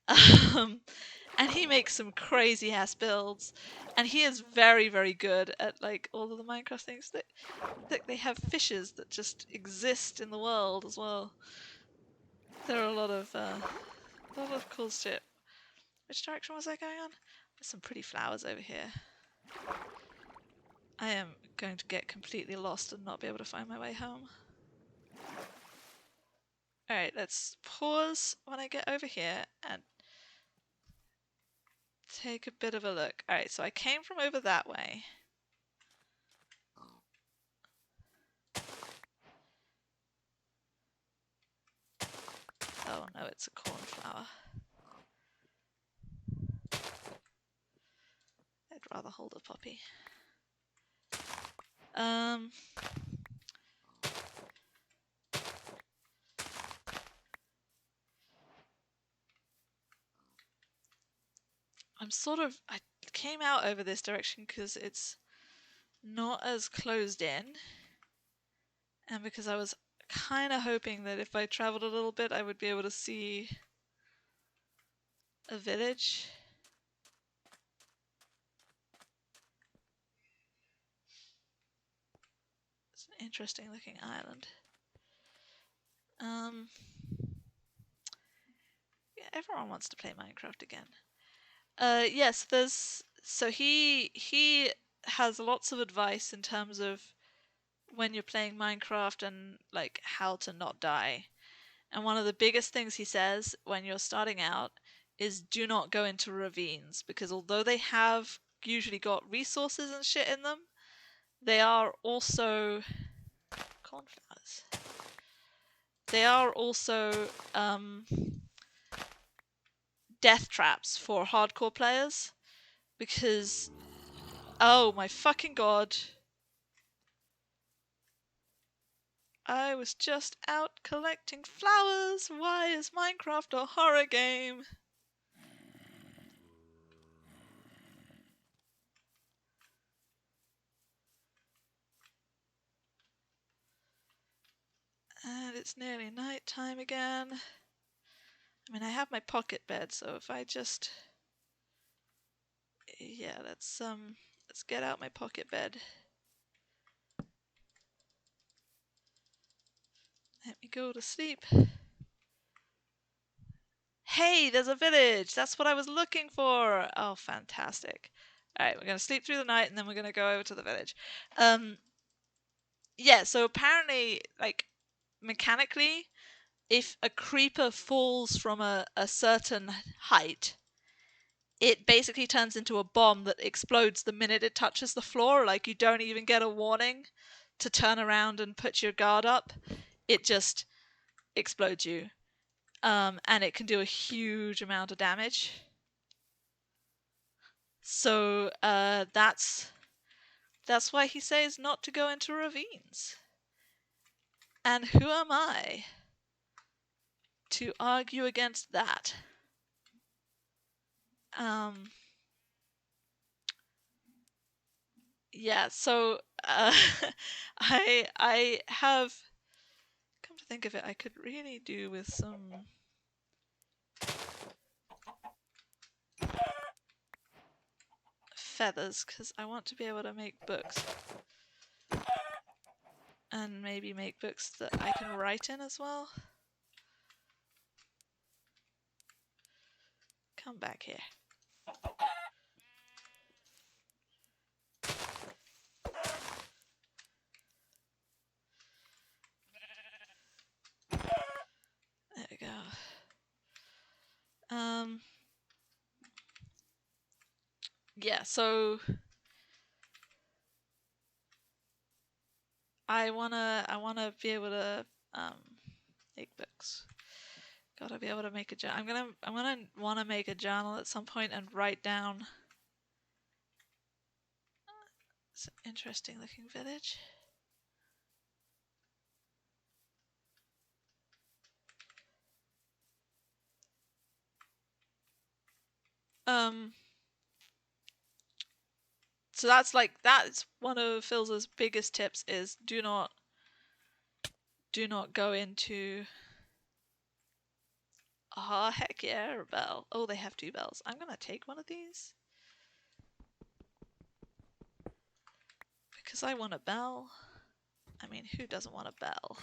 Um, and he makes some crazy ass builds, and he is very, very good at like all of the Minecraft things. That they have fishes that just exist in the world as well. There are a lot of cool shit. Which direction was I going on? There's some pretty flowers over here. I am going to get completely lost and not be able to find my way home. Alright, let's pause when I get over here and take a bit of a look. Alright, so I came from over that way. Oh no, it's a cornflower. I'd rather hold a poppy. I came out over this direction because it's not as closed in, and because I was kind of hoping that if I traveled a little bit, I would be able to see a village. It's an interesting looking island. Yeah, everyone wants to play Minecraft again. Yes, he has lots of advice in terms of when you're playing Minecraft and like how to not die. And one of the biggest things he says when you're starting out is do not go into ravines, because although they have usually got resources and shit in them, they are also cornflowers. They are also death traps for hardcore players, because oh my fucking god, I was just out collecting flowers. Why is Minecraft a horror game? And it's nearly night time again. I mean, I have my pocket bed, so if I just... Yeah, let's get out my pocket bed. Let me go to sleep. Hey, there's a village! That's what I was looking for! Oh, fantastic. Alright, we're gonna sleep through the night and then we're gonna go over to the village. Yeah, so apparently, like, mechanically, if a creeper falls from a certain height, it basically turns into a bomb that explodes the minute it touches the floor. Like, you don't even get a warning to turn around and put your guard up. It just explodes you. And it can do a huge amount of damage. So that's why he says not to go into ravines. And who am I to argue against that? Yeah, so I have come to think of it, I could really do with some feathers because I want to be able to make books. And maybe make books that I can write in as well. Come back here. There we go. Yeah, so I wanna be able to make books. Gotta be able to make a journal. I'm gonna wanna make a journal at some point and write down. It's an interesting looking village. So that's one of Phil's biggest tips is do not go into. Ah, oh, heck yeah, a bell. Oh, they have 2 bells. I'm gonna take one of these. Because I want a bell. I mean, who doesn't want a bell?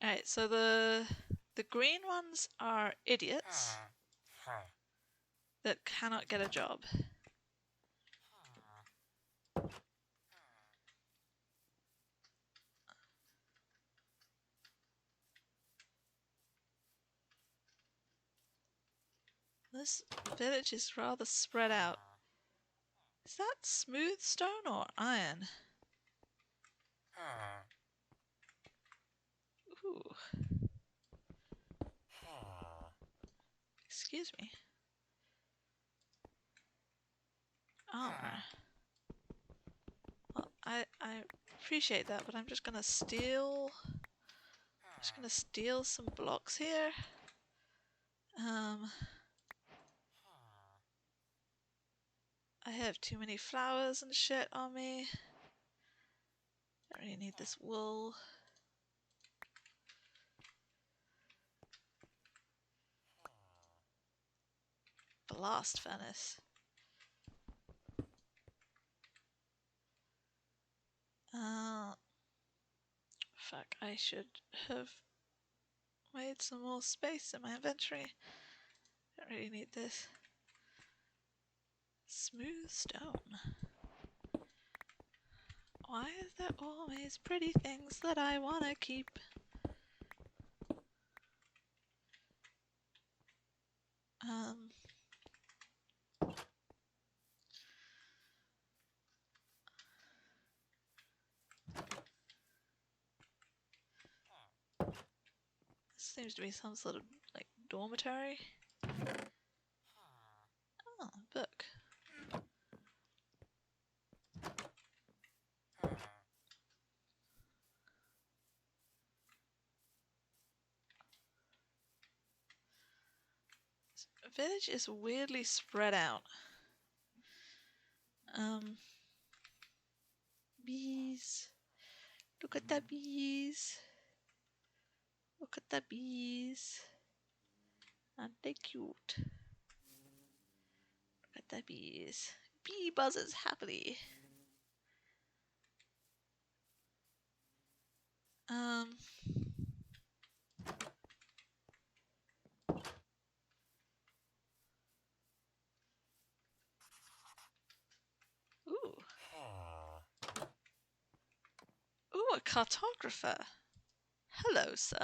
Alright, so the green ones are idiots that cannot get a job. This village is rather spread out. Is that smooth stone or iron? Ooh. Excuse me. Armor. Well, I appreciate that, but I'm just gonna steal. Some blocks here. I have too many flowers and shit on me. Don't really need this wool. Blast furnace. Fuck, I should have made some more space in my inventory. Don't really need this. Smooth stone. Why is there always pretty things that I wanna keep? Seems to be some sort of like dormitory. Oh, book. The village is weirdly spread out. Bees. Look at the bees. Look at the bees. Aren't they cute? Look at the bees. Bee buzzes happily. Um. Ooh. Ooh, a cartographer. Hello, sir.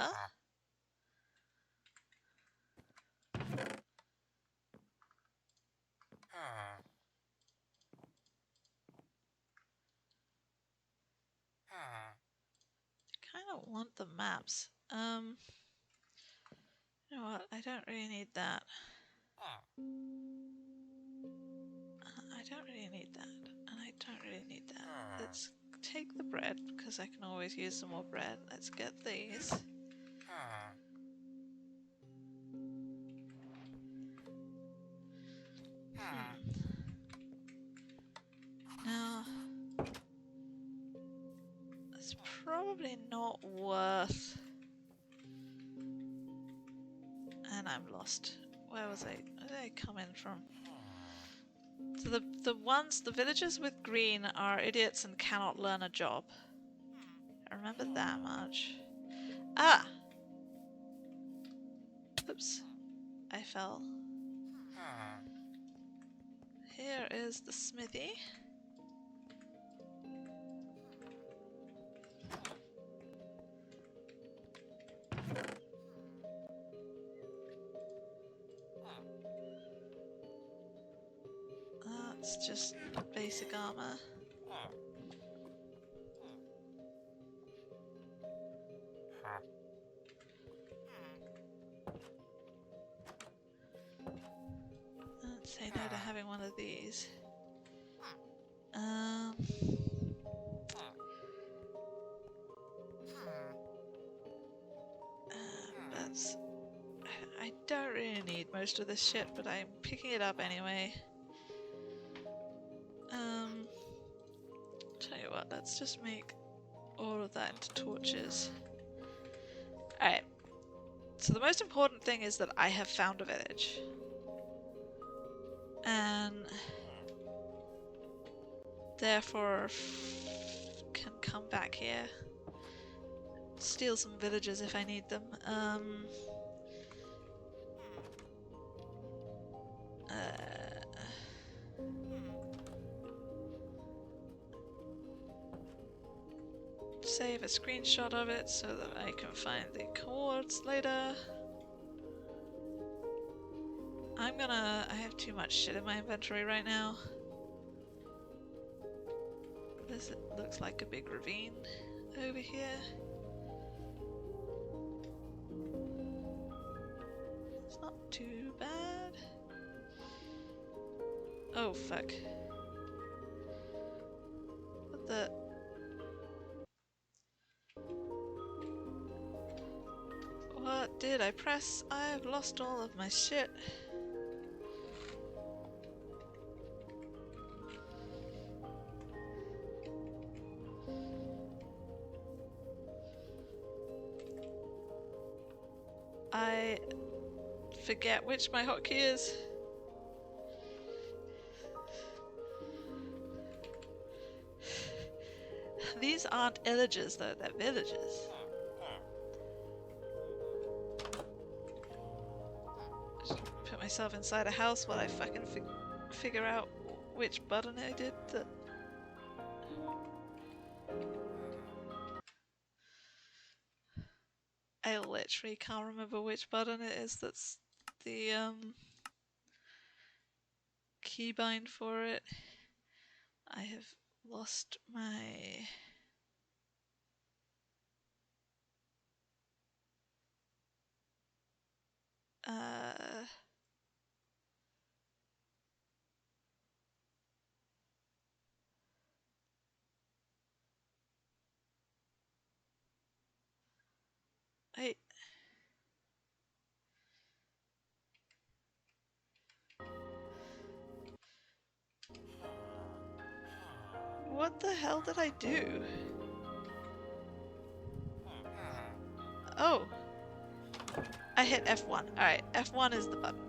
Kind of want the maps. You know what? I don't really need that. I don't really need that, and I don't really need that. Let's take the bread, because I can always use some more bread. Let's get these. Now, it's probably not worth... And I'm lost. Where was I? Where did I come in from? So the villagers with green are idiots and cannot learn a job. I remember that much. Ah! Oops. I fell. Here is the smithy. That's just basic armor. Let's say no to having one of these. That's... I don't really need most of this shit, but I'm picking it up anyway. Tell you what, let's just make all of that into torches. Alright. So the most important thing is that I have found a village. And therefore can come back here. Steal some villages if I need them. Save a screenshot of it so that I can find the coords later. I have too much shit in my inventory right now. This looks like a big ravine over here. It's not too bad. Oh fuck. What the... What did I press? I've lost all of my shit. I forget which my hotkey is. These aren't villages though, they're villages. Just put myself inside a house while I fucking figure out which button I did that... I literally can't remember which button it is that's the keybind for it. I have lost my... I... What the hell did I do? Oh. I hit F1. Alright, F1 is the button.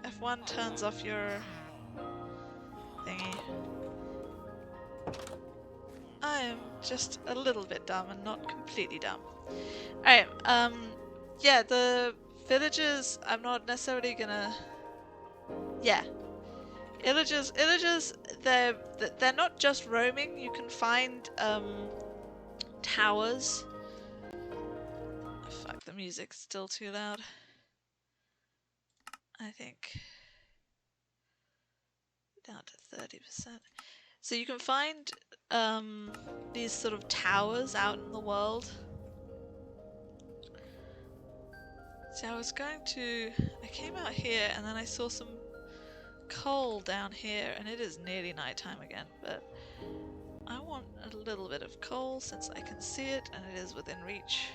F1 turns off your thingy. I am just a little bit dumb and not completely dumb. Alright, yeah, the villagers, I'm not necessarily gonna... Yeah. Illagers, they're not just roaming, you can find, towers. Fuck, the music's still too loud. I think down to 30%. So you can find these sort of towers out in the world. So I came out here and then I saw some coal down here and it is nearly nighttime again, but I want a little bit of coal since I can see it and it is within reach.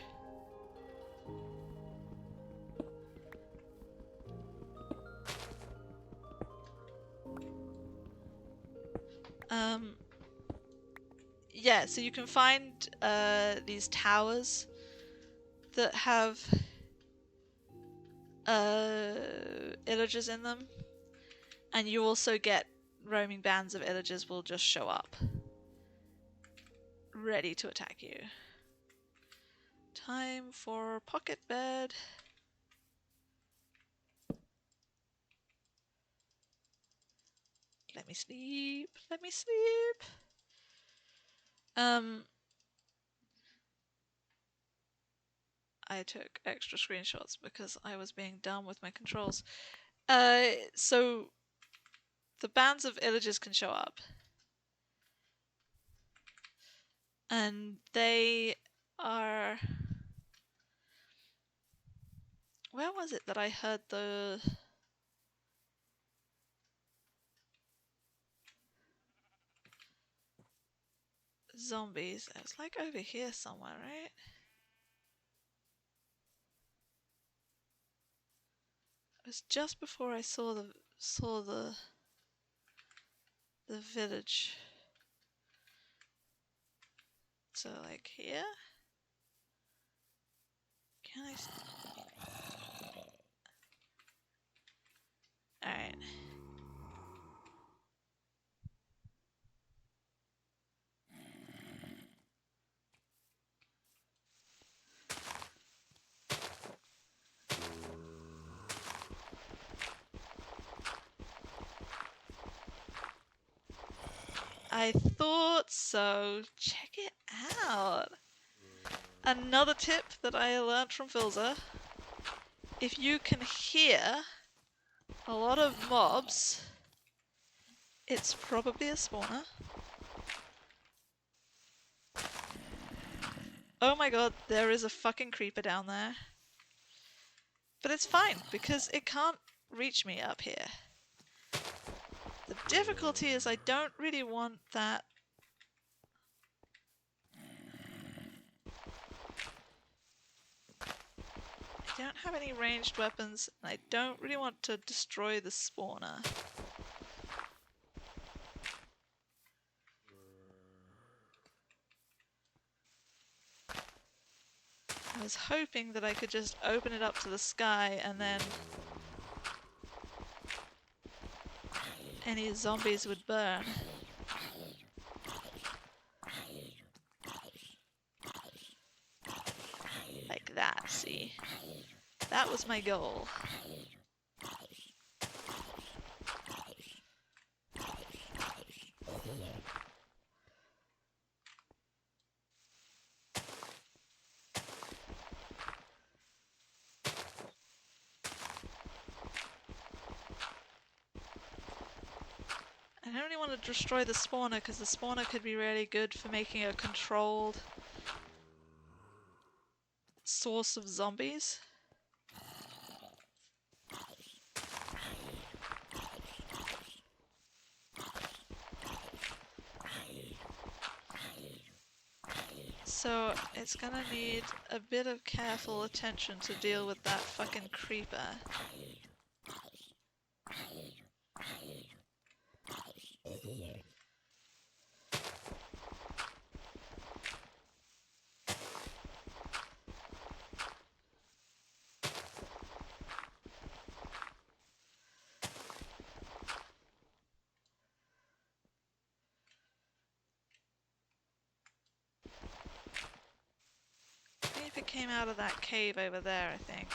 Yeah, so you can find these towers that have illagers in them, and you also get roaming bands of illagers will just show up, ready to attack you. Time for pocket bed. Let me sleep. Let me sleep. I took extra screenshots because I was being dumb with my controls. So the bands of illagers can show up. And they are... Where was it that I heard the... zombies? It was like over here somewhere, right? It was just before I saw the village. So like here? Can I... Alright. I thought so. Check it out. Another tip that I learned from Filza. If you can hear a lot of mobs, it's probably a spawner. Oh my god, there is a fucking creeper down there. But it's fine, because it can't reach me up here. The difficulty is I don't really want that. I don't have any ranged weapons, and I don't really want to destroy the spawner. I was hoping that I could just open it up to the sky and then any zombies would burn. Like that, see? That was my goal. I don't really want to destroy the spawner because the spawner could be really good for making a controlled source of zombies. So it's gonna need a bit of careful attention to deal with that fucking creeper. came out of that cave over there, I think.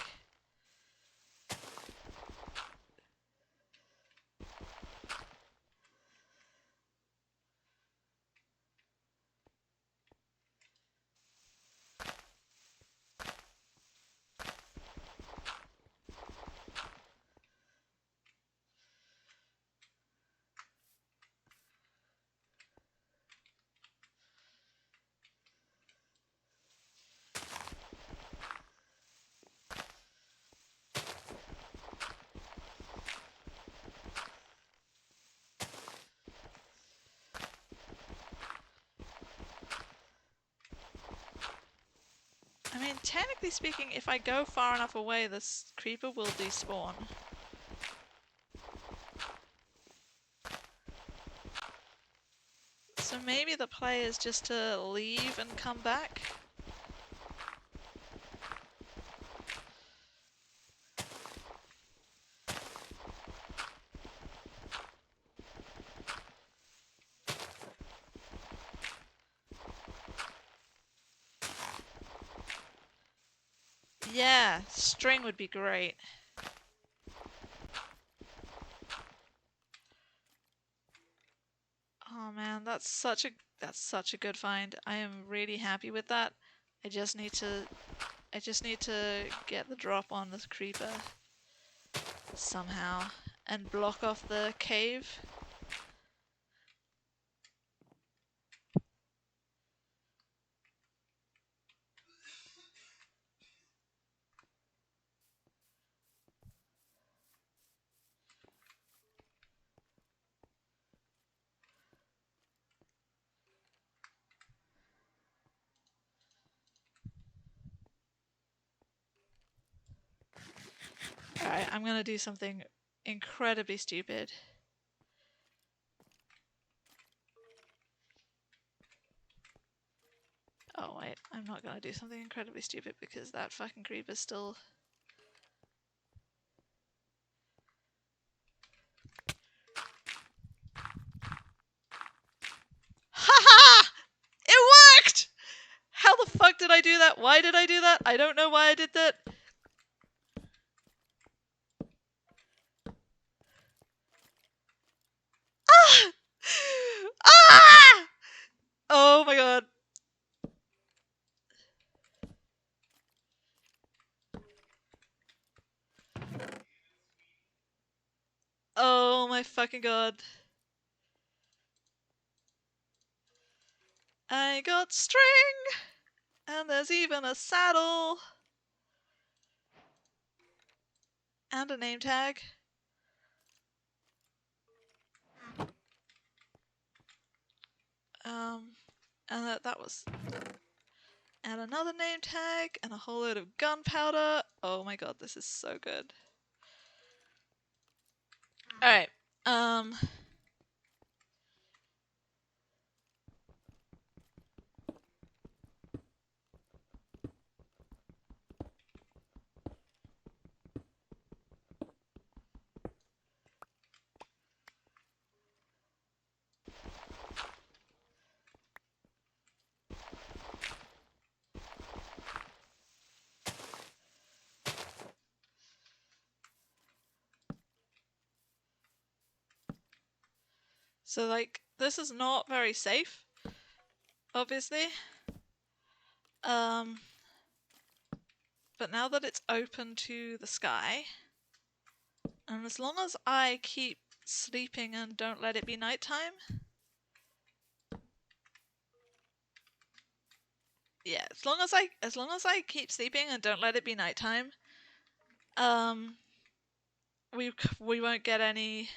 I mean, technically speaking, if I go far enough away, this creeper will despawn. So maybe the play is just to leave and come back? Yeah, string would be great. Oh man, that's such a good find. I am really happy with that. I just need to get the drop on this creeper somehow and block off the cave. Alright, I'm gonna do something incredibly stupid. Oh wait, I'm not gonna do something incredibly stupid because that fucking creeper's still... Haha! It worked! How the fuck did I do that? Why did I do that? I don't know why I did that. Ah! Ah! Oh my god. Oh my fucking god. I got string! And there's even a saddle! And a name tag. And that was... And another name tag, and a whole load of gunpowder. Oh my god, this is so good. Alright, so like, this is not very safe, obviously. But now that it's open to the sky, and as long as I keep sleeping and don't let it be nighttime, yeah, as long as I keep sleeping and don't let it be nighttime, we won't get any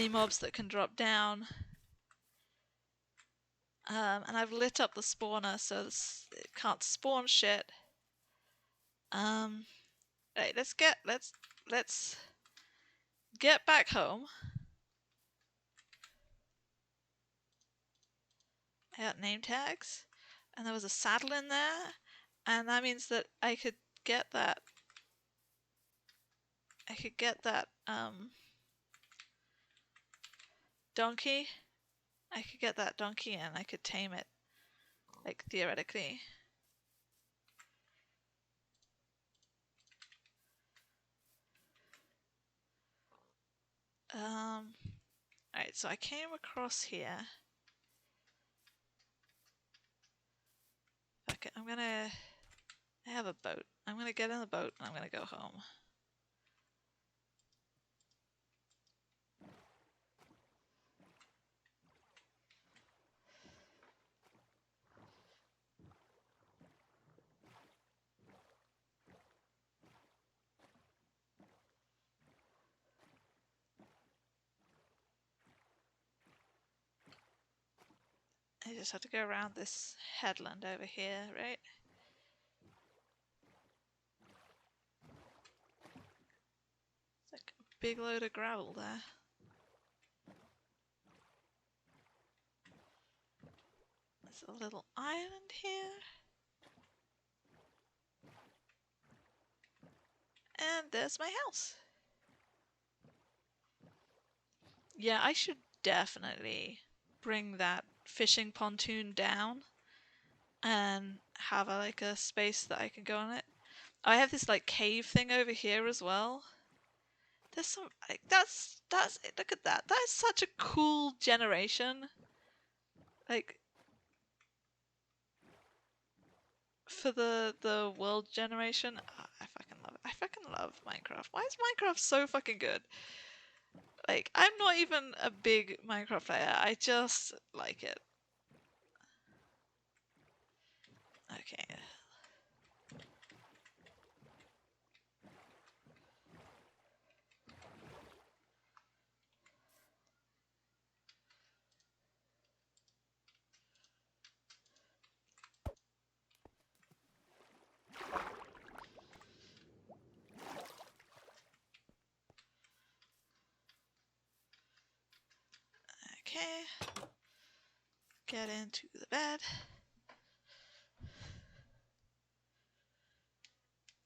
mobs that can drop down. And I've lit up the spawner so it can't spawn shit. Right, let's get back home. I got name tags, and there was a saddle in there, and that means that I could get that. Donkey. I could get that donkey and I could tame it, like, theoretically. Alright, so I came across here. Okay, I have a boat. I'm gonna get in the boat and I'm gonna go home. I just have to go around this headland over here, right? It's like a big load of gravel there. There's a little island here. And there's my house. Yeah, I should definitely bring that fishing pontoon down and have like a space that I can go on it. I have this like cave thing over here as well. There's some like that's look at that. That is such a cool generation. Like for the world generation, I fucking love it. I fucking love Minecraft. Why is Minecraft so fucking good? Like I'm not even a big Minecraft player. I just like it. Okay. Okay. Get into the bed.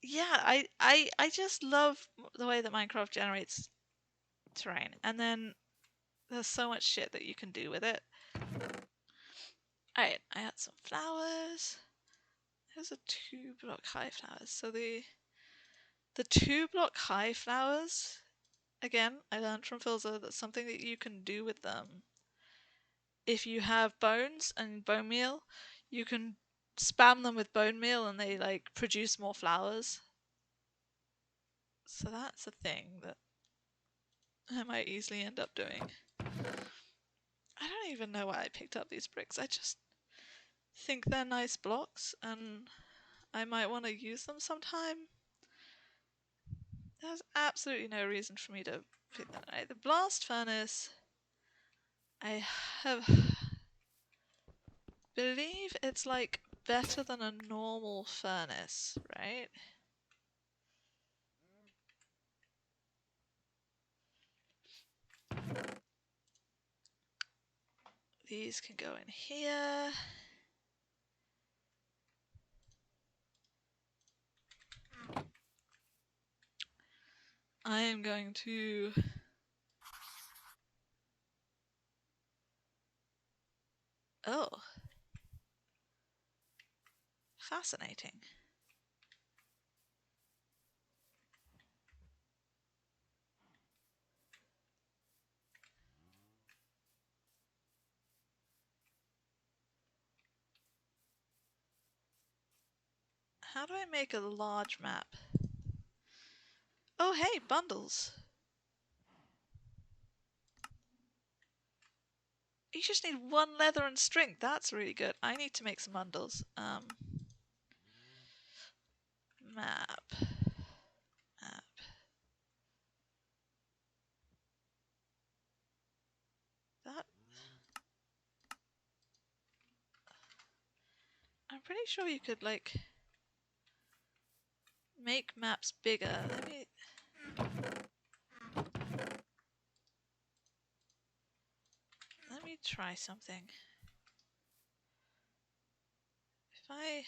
Yeah, I just love the way that Minecraft generates terrain, and then there's so much shit that you can do with it. Alright, I had some flowers. There's a 2-block high flowers. So the 2-block high flowers, again, I learned from Philza that's something that you can do with them. If you have bones and bone meal, you can spam them with bone meal and they like produce more flowers. So that's a thing that I might easily end up doing. I don't even know why I picked up these bricks. I just think they're nice blocks and I might want to use them sometime. There's absolutely no reason for me to pick that. Right, the blast furnace, I have believe it's like better than a normal furnace, right? These can go in here. I am going to oh, fascinating. How do I make a large map? Oh hey, bundles. You just need 1 leather and string. That's really good. I need to make some bundles. Map. Map. That. I'm pretty sure you could like make maps bigger. Let me try something. If I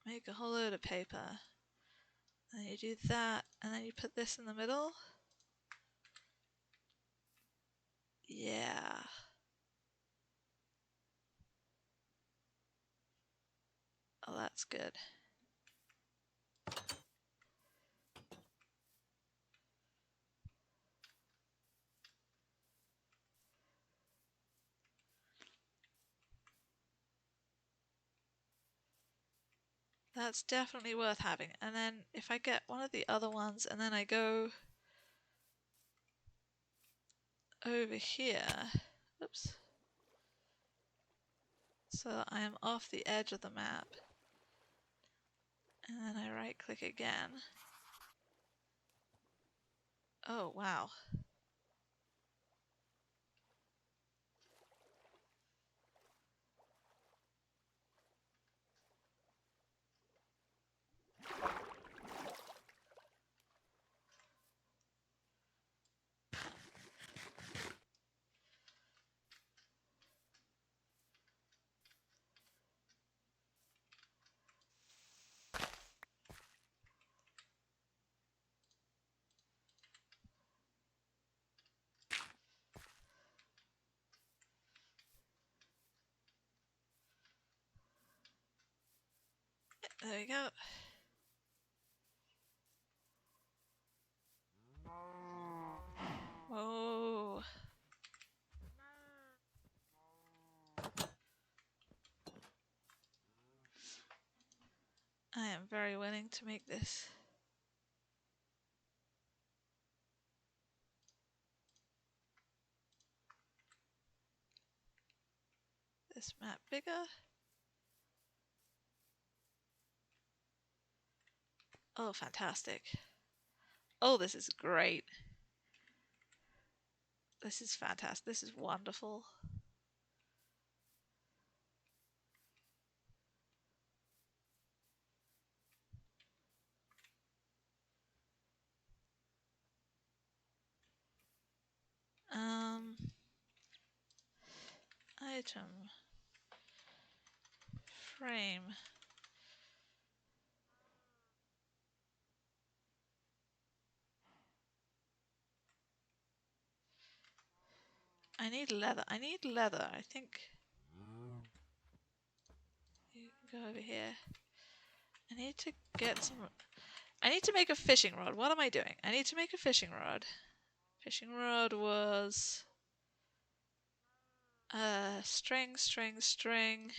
make a whole load of paper, and you do that, and then you put this in the middle. Yeah. Oh, that's good. That's definitely worth having. And then if I get one of the other ones and then I go over here, oops, so I am off the edge of the map, and then I right click again. Oh wow. There we go. Whoa. I am very willing to make this map bigger. Oh, fantastic. Oh, this is great. This is fantastic. This is wonderful. Item. Frame. I need leather. I need leather. I think you can go over here. I need to get some. I need to make a fishing rod. What am I doing? I need to make a fishing rod. Fishing rod was string, string, string.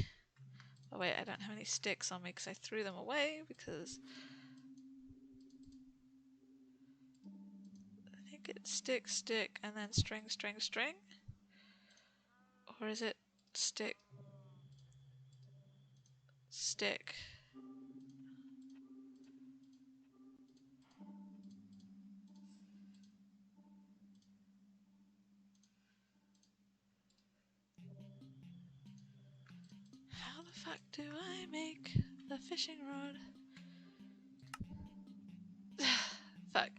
Oh wait, I don't have any sticks on me because I threw them away because I think it's stick, stick, and then string, string, string. Or is it stick, stick? How the fuck do I make a fishing rod? Fuck.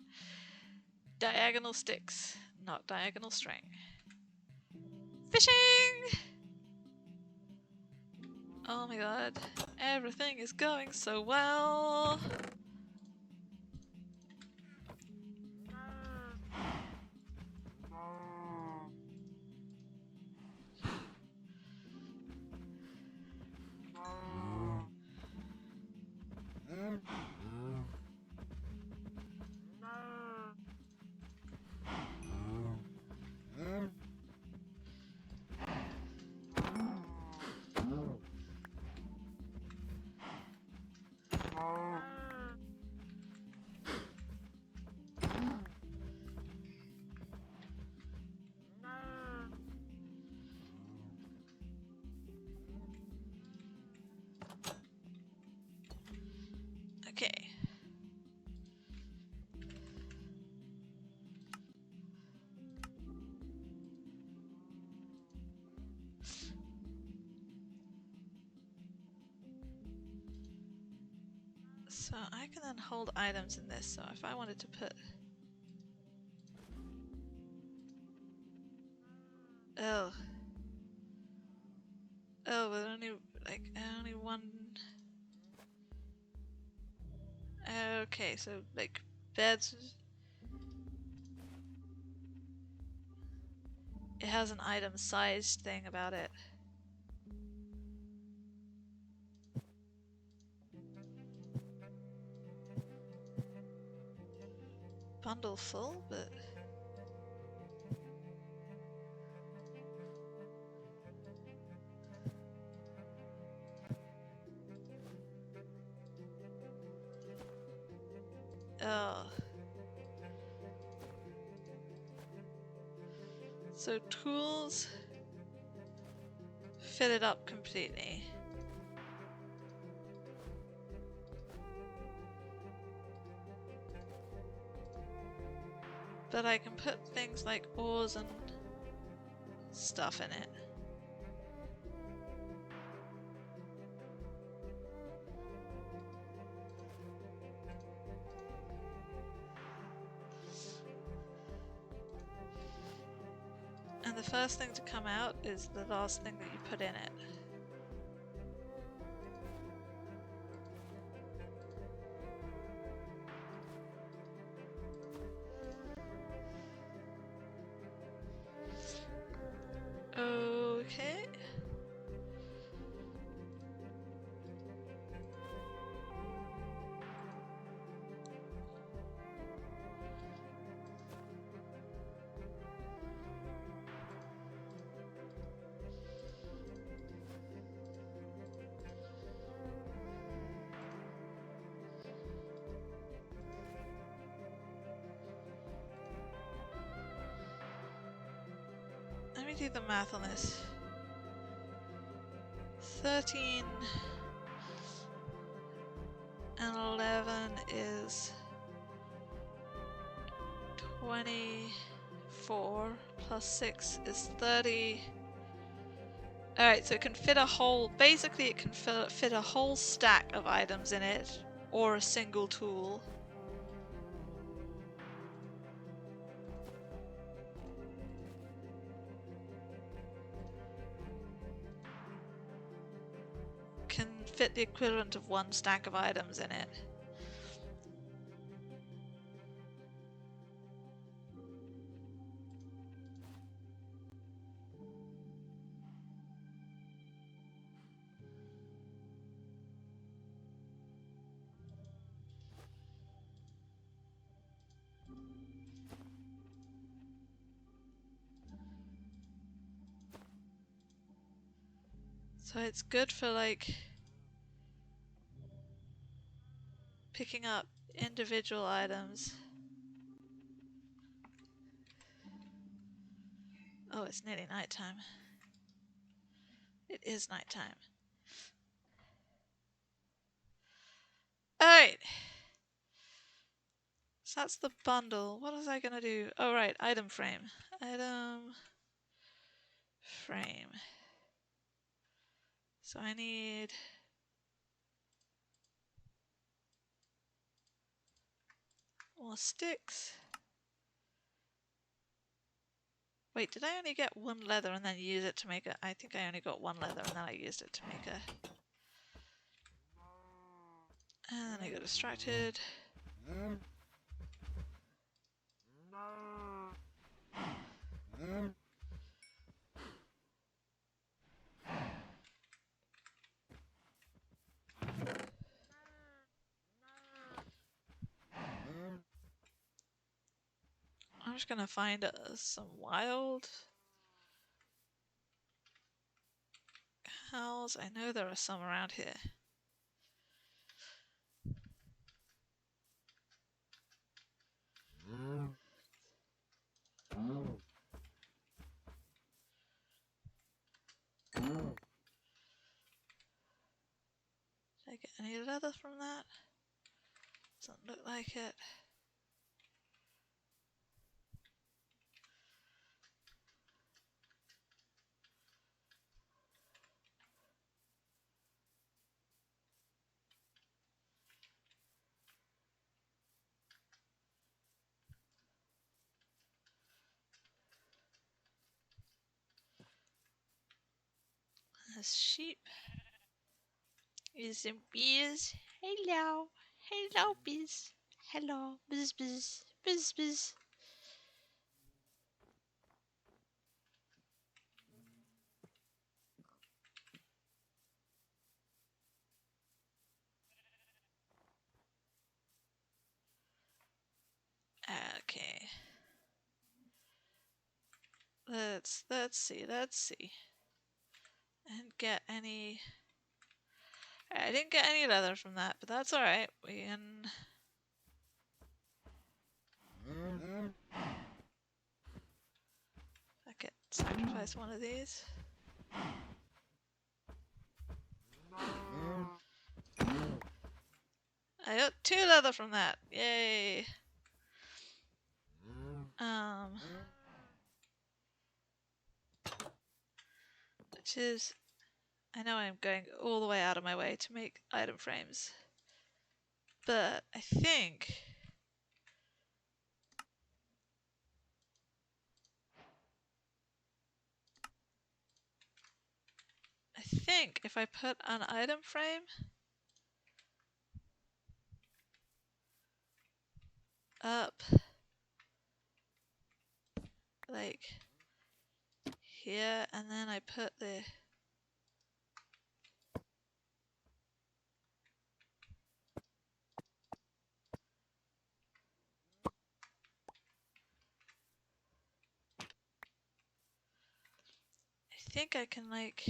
Diagonal sticks, not diagonal string. Fishing! Oh my god. Everything is going so well. Okay. So I can then hold items in this, so if I wanted to put... Oh. Oh, but only, like, only one... Okay, so, like, beds... It has an item sized thing about it. Bundle full, but... So tools, fill it up completely. But I can put things like ores and stuff in it. And the first thing to come out is the last thing that you put in it. Okay. Let me do the math on this. 13 and 11 is 24 plus 6 is 30. Alright, so it can fit a whole, basically it can fit a whole stack of items in it, or a single tool. Can fit the equivalent of one stack of items in it. So it's good for like picking up individual items. Oh, it's nearly nighttime. It is nighttime. Alright. So that's the bundle. What was I gonna do? Oh right, item frame. Item frame. So I need more sticks. Wait, did I only get one leather and then use it to make a... I think I only got one leather and then I used it to make a... And then I got distracted. I'm just gonna find some wild cows. I know there are some around here. Did I get any leather from that? Doesn't look like it. There's sheep. Is some bees. Hello. Hello, bees. Hello. Buzz, buzz. Buzz, buzz. Okay. Let's see. I didn't get any... I didn't get any leather from that, but that's alright. We can... Okay, Sacrifice one of these. I got 2 leather from that. Yay. Which is, I know I'm going all the way out of my way to make item frames, but I think if I put an item frame up like here, and then I put the I think I can like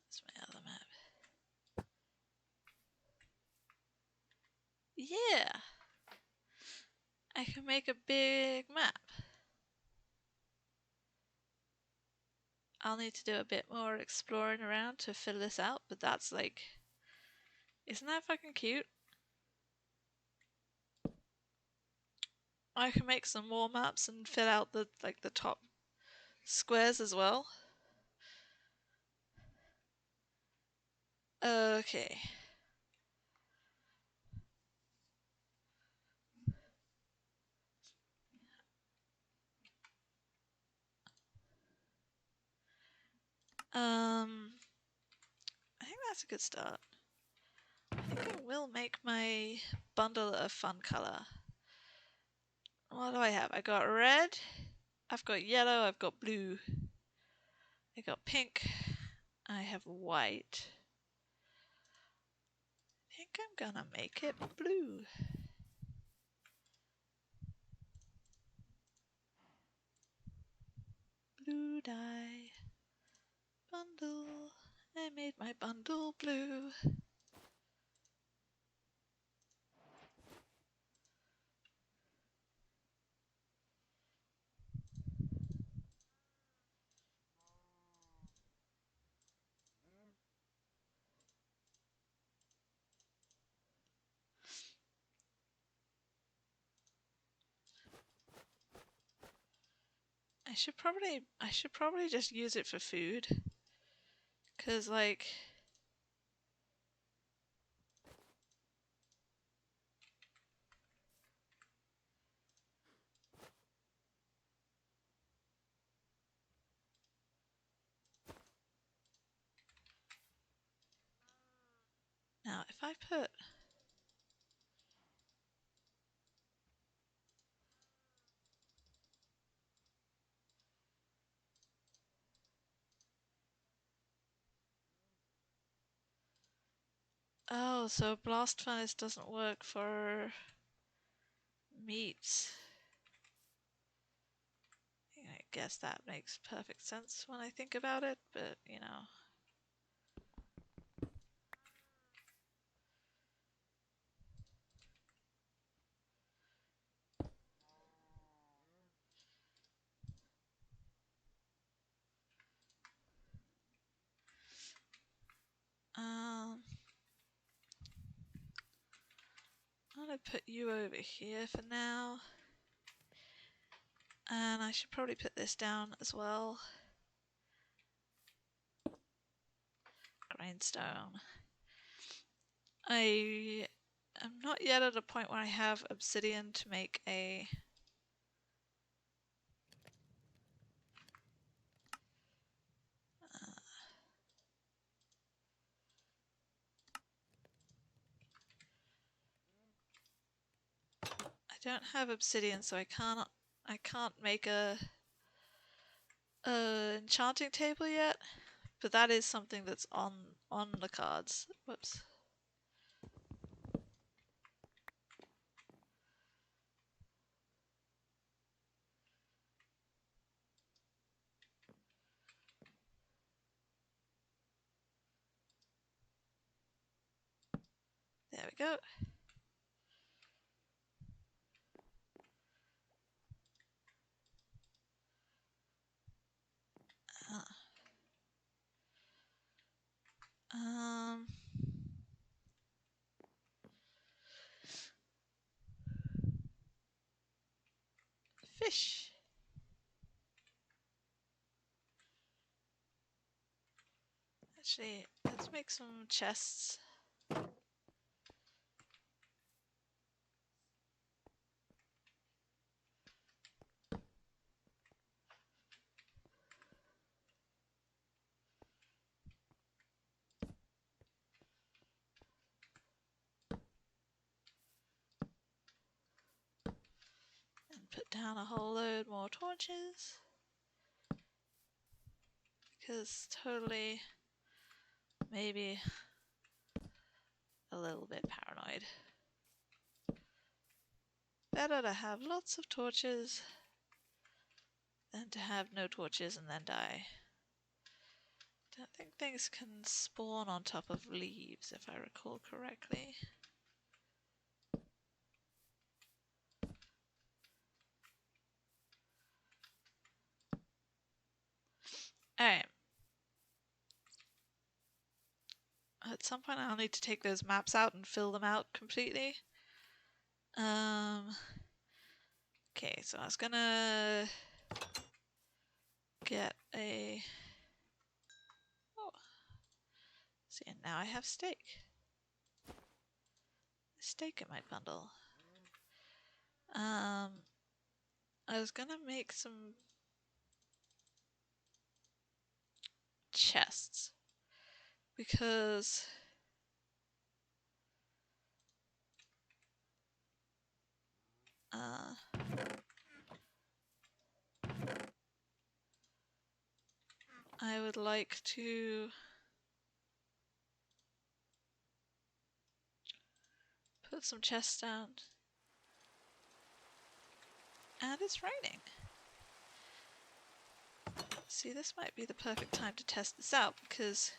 that's my other map. Yeah, I can make a big map. I'll need to do a bit more exploring around to fill this out, but that's like, isn't that fucking cute? I can make some more maps and fill out the like the top squares as well. Okay. I think that's a good start. I think I will make my bundle a fun color. What do I have? I got red, I've got yellow, I've got blue, I got pink, I have white. I think I'm gonna make it blue. Blue dye. Bundle. I made my bundle blue. I should probably just use it for food. 'Cause like now if I put oh, so blast furnace doesn't work for meat. I guess that makes perfect sense when I think about it, but you know. I'm gonna put you over here for now. And I should probably put this down as well. Grindstone. I am not yet at a point where I have obsidian to make a I don't have obsidian, so I can't make a enchanting table yet, but that is something that's on the cards. Whoops. There we go. Um, fish. Actually, let's make some chests. And put down a whole load more torches. Because totally, maybe a little bit paranoid. Better to have lots of torches than to have no torches and then die. Don't think things can spawn on top of leaves, if I recall correctly. Alright. At some point I'll need to take those maps out and fill them out completely. Okay, so I was gonna get a... Oh. See, and now I have steak. Steak in my bundle. I was gonna make some chests because I would like to put some chests down. And it's raining. See, this might be the perfect time to test this out because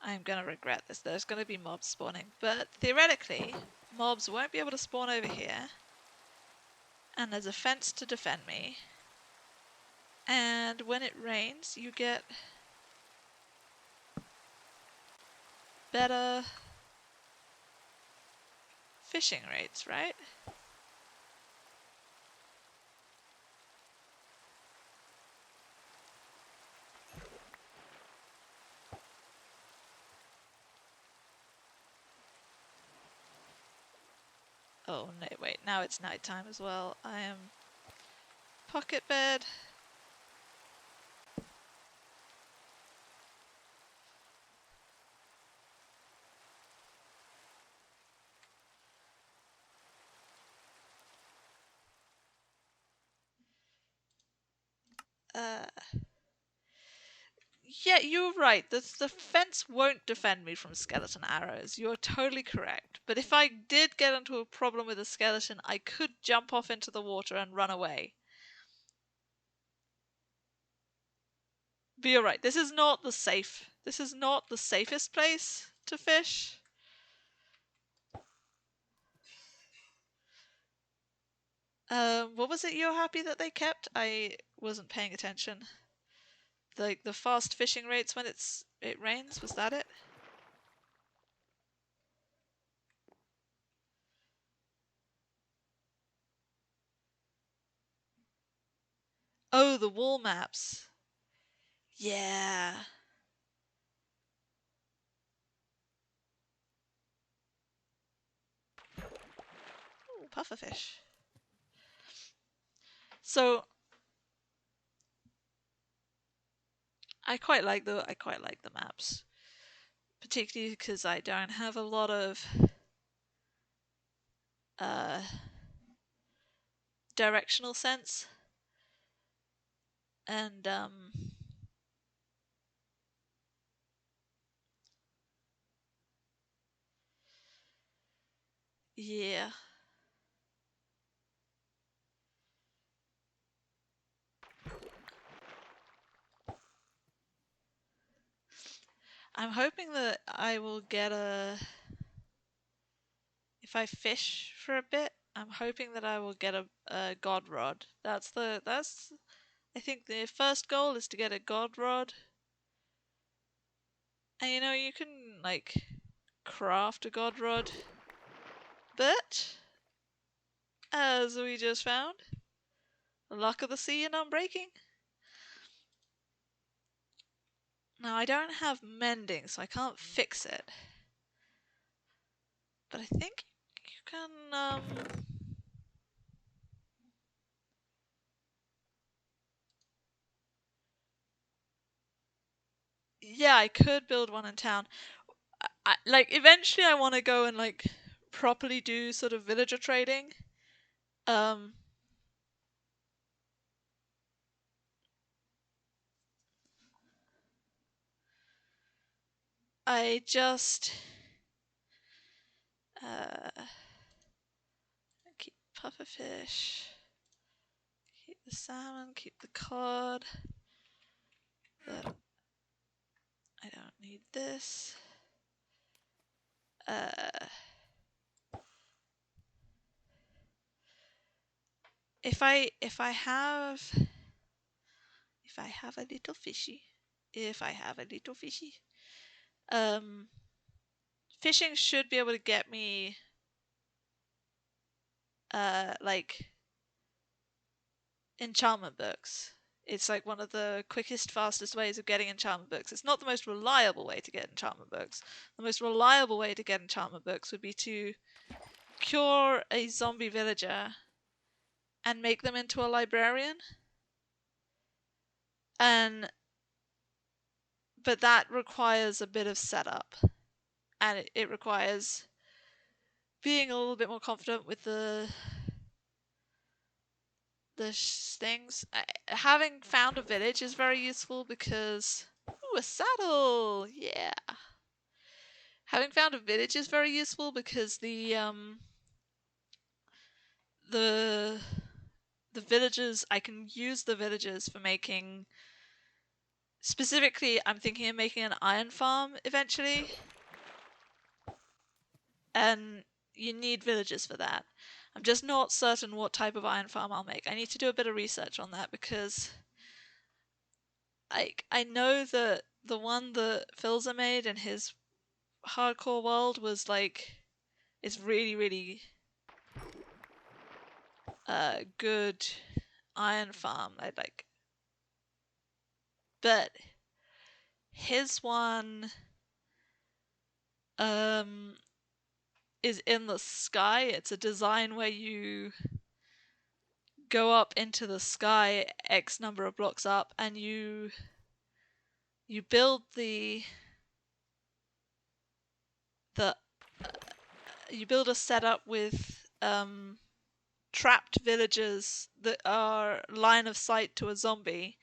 I'm gonna regret this. There's gonna be mobs spawning, but theoretically, mobs won't be able to spawn over here. And there's a fence to defend me. And when it rains, you get better fishing rates, right? Oh, no, wait, now it's nighttime as well. I am pocket bed. Uh, yeah, you're right. The fence won't defend me from skeleton arrows. You're totally correct. But if I did get into a problem with a skeleton, I could jump off into the water and run away. But you're right. This is not the safest place to fish. What was it you're happy that they kept? I wasn't paying attention. Like the fast fishing rates when it rains, was that it? Oh, the wall maps. Yeah. Ooh, pufferfish. So I quite like the maps, particularly because I don't have a lot of directional sense, and yeah. I'm hoping that I will get a if I fish for a bit, I'm hoping that I will get a god rod. That's I think the first goal is to get a god rod. And you know, you can like craft a god rod, but as we just found, luck of the sea and unbreaking. Now I don't have mending, so I can't fix it. But I think you can yeah, I could build one in town. Like eventually I want to go and like properly do sort of villager trading. Um I just uh keep pufferfish, keep the salmon, keep the cod. I don't need this. Uh if I have a little fishy, um fishing should be able to get me like enchantment books. It's like one of the quickest, fastest ways of getting enchantment books. It's not the most reliable way to get enchantment books. The most reliable way to get enchantment books would be to cure a zombie villager and make them into a librarian. But that requires a bit of setup, and it requires being a little bit more confident with the things. Having found a village is very useful because ooh, a saddle, yeah. Having found a village is very useful because the villagers, I can use the villagers for making. Specifically, I'm thinking of making an iron farm eventually, and you need villagers for that. I'm just not certain what type of iron farm I'll make. I need to do a bit of research on that because I know that the one that Philza made in his hardcore world was like is really really good iron farm. I like, but his one um is in the sky. It's a design where you go up into the sky X number of blocks up and you build the you build a setup with trapped villagers that are line of sight to a zombie,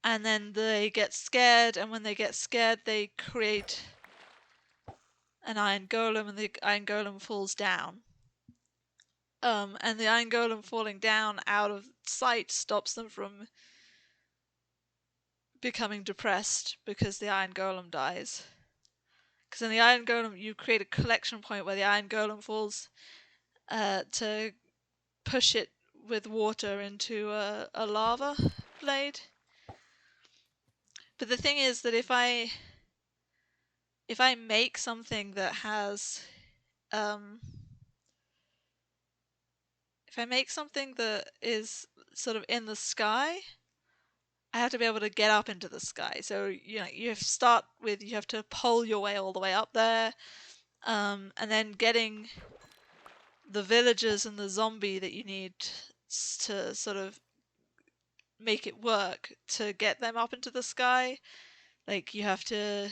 and then they get scared, and when they get scared they create an iron golem, and the iron golem falls down. And the iron golem falling down out of sight stops them from becoming depressed because the iron golem dies. Because in the iron golem, you create a collection point where the iron golem falls to push it with water into a lava blade. But the thing is that if I make something that has if I make something that is sort of in the sky, I have to be able to get up into the sky. So you know you have to start with you have to pole your way all the way up there, and then getting the villagers and the zombie that you need to sort of make it work to get them up into the sky. Like you have to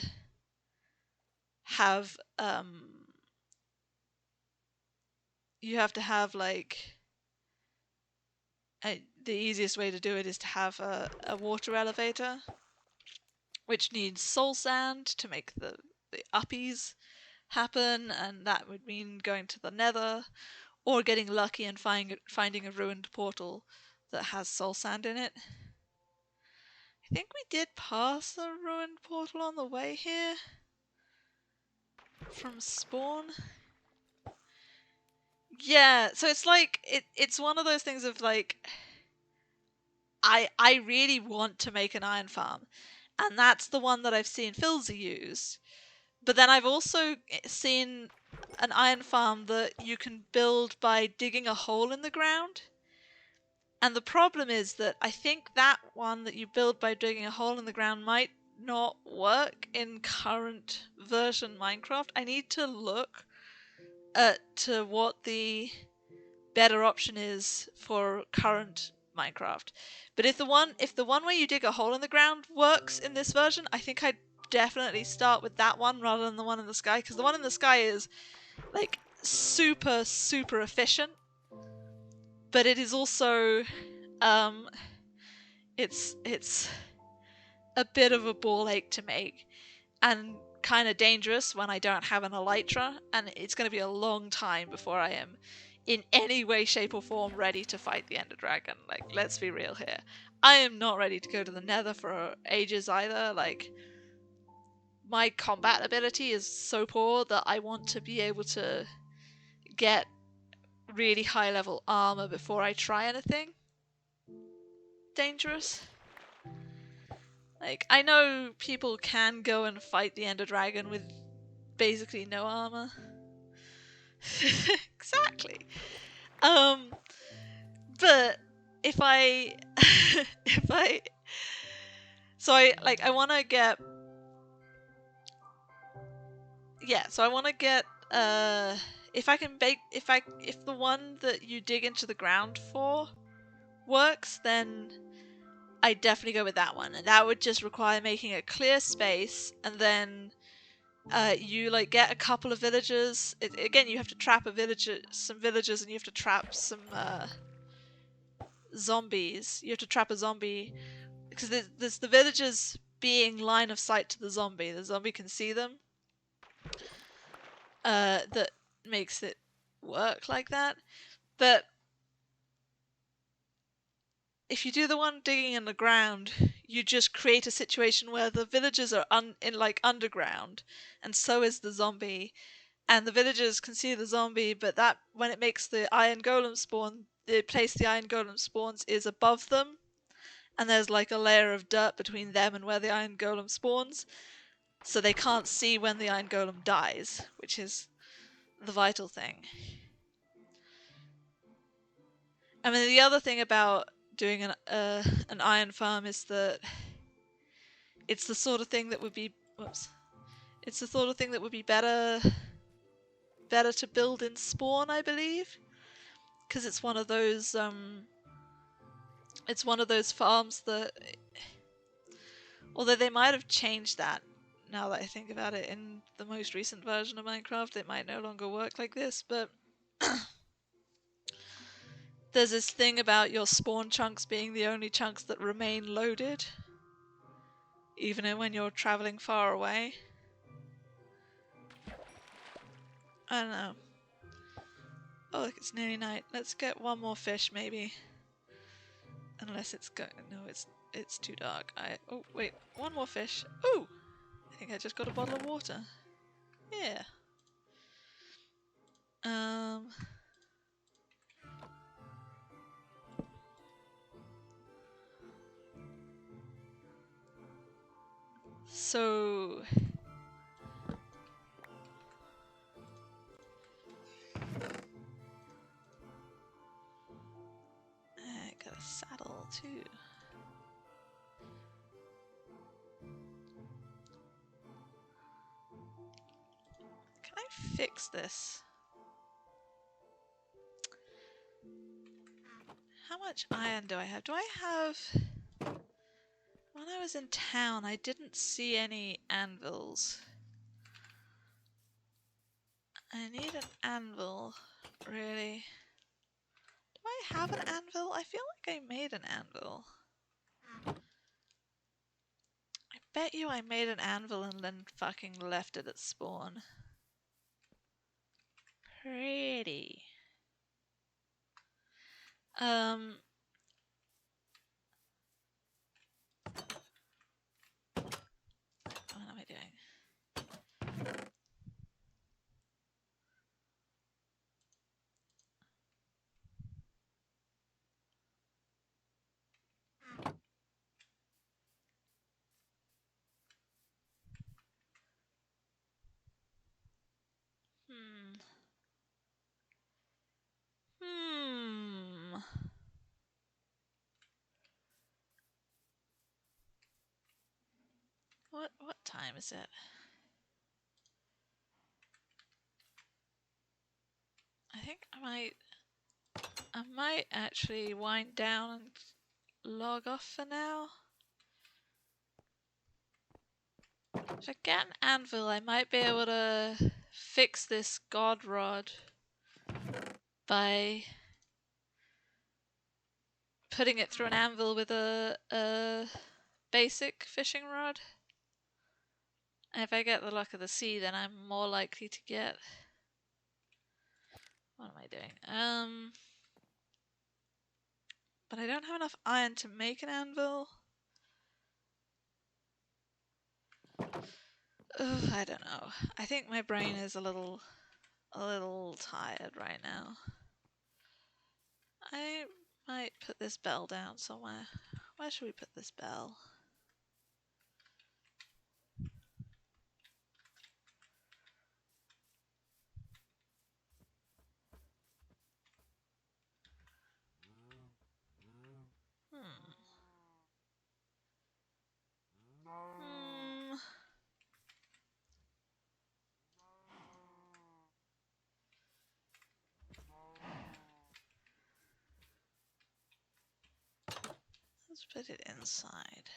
have like the easiest way to do it is to have a water elevator, which needs soul sand to make the uppies happen, and that would mean going to the nether or getting lucky and finding a ruined portal that has soul sand in it. I think we did pass a ruined portal on the way here from spawn. Yeah, so it's like it's one of those things of like I really want to make an iron farm, and that's the one that I've seen Filza use. But then I've also seen an iron farm that you can build by digging a hole in the ground. And the problem is that I think that one that you build by digging a hole in the ground might not work in current version Minecraft. I need to look at to what the better option is for current Minecraft. But if the one where you dig a hole in the ground works in this version, I think I'd definitely start with that one rather than the one in the sky, because the one in the sky is like super efficient, but it is also um it's a bit of a ball ache to make and kind of dangerous when I don't have an elytra, and it's going to be a long time before I am in any way, shape, or form ready to fight the Ender Dragon. Like, let's be real here. I am not ready to go to the Nether for ages either. Like, my combat ability is so poor that I want to be able to get really high level armor before I try anything dangerous. Like, I know people can go and fight the Ender Dragon with basically no armor. Exactly. Um, but if I, if I, so I want to get, yeah, so I want to get, if I can bake, if the one that you dig into the ground for works, then I definitely go with that one, and that would just require making a clear space, and then you like get a couple of villagers. Again, you have to trap some villagers, and you have to trap some zombies. You have to trap a zombie because there's the villagers being line of sight to the zombie. The zombie can see them. That makes it work like that. But if you do the one digging in the ground, you just create a situation where the villagers are in like underground, and so is the zombie. And the villagers can see the zombie, but that when it makes the iron golem spawn, the place the iron golem spawns is above them, and there's like a layer of dirt between them and where the iron golem spawns, so they can't see when the iron golem dies, which is the vital thing. I mean, the other thing about doing an iron farm is that it's the sort of thing that would be it's the sort of thing that would be better to build in spawn, I believe, because it's one of those farms that, although they might have changed that now that I think about it, in the most recent version of Minecraft, it might no longer work like this, but there's this thing about your spawn chunks being the only chunks that remain loaded, even when you're traveling far away. I don't know. Oh, look, it's nearly night. Let's get one more fish, maybe. Unless it's no, it's too dark. Oh wait, one more fish. Ooh, I think I just got a bottle of water. Yeah. Um. So. I got a saddle too. Can I fix this? How much iron do I have? Do I have... When I was in town, I didn't see any anvils. I need an anvil, really. Do I have an anvil? I feel like I made an anvil. I bet you I made an anvil and then fucking left it at spawn. Pretty. What am I doing? Hmm. What time is it? I think I might actually wind down and log off for now. If I get an anvil, I might be able to fix this god rod by putting it through an anvil with a basic fishing rod. And if I get the luck of the sea, then I'm more likely to get... What am I doing? But I don't have enough iron to make an anvil. Ugh, I don't know. I think my brain is a little tired right now. I might put this bell down somewhere. Where should we put this bell? Hmm. Hmm. Let's put it inside.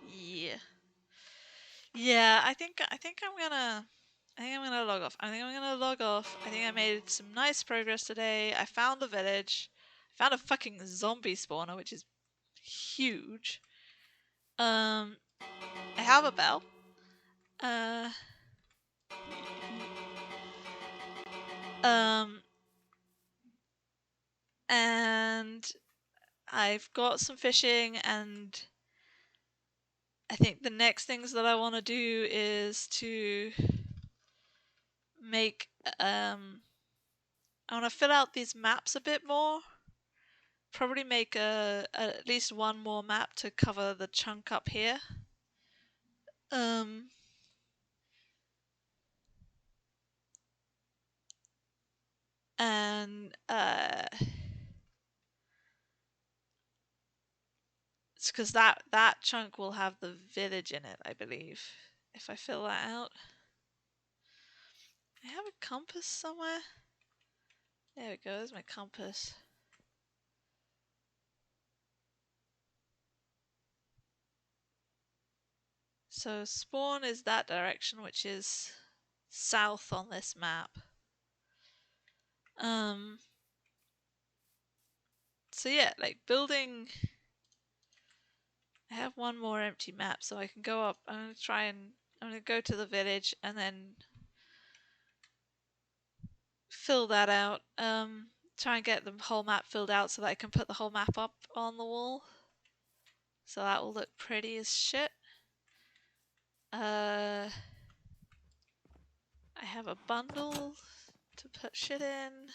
Yeah. Yeah, I think I'm gonna log off. I think I'm gonna log off. I think I made some nice progress today. I found the village. I found a fucking zombie spawner, which is huge. I have a bell. Uh, um, and I've got some fishing, and I think the next things that I want to do is to make I want to fill out these maps a bit more. Probably make at least one more map to cover the chunk up here. Um, and it's because that chunk will have the village in it, I believe. If I fill that out, I have a compass somewhere. There we go. There's my compass. So spawn is that direction, which is south on this map. So yeah, like building. I have one more empty map, so I can go up. I'm gonna go to the village and then fill that out. Try and get the whole map filled out so that I can put the whole map up on the wall. So that will look pretty as shit. I have a bundle to put shit in.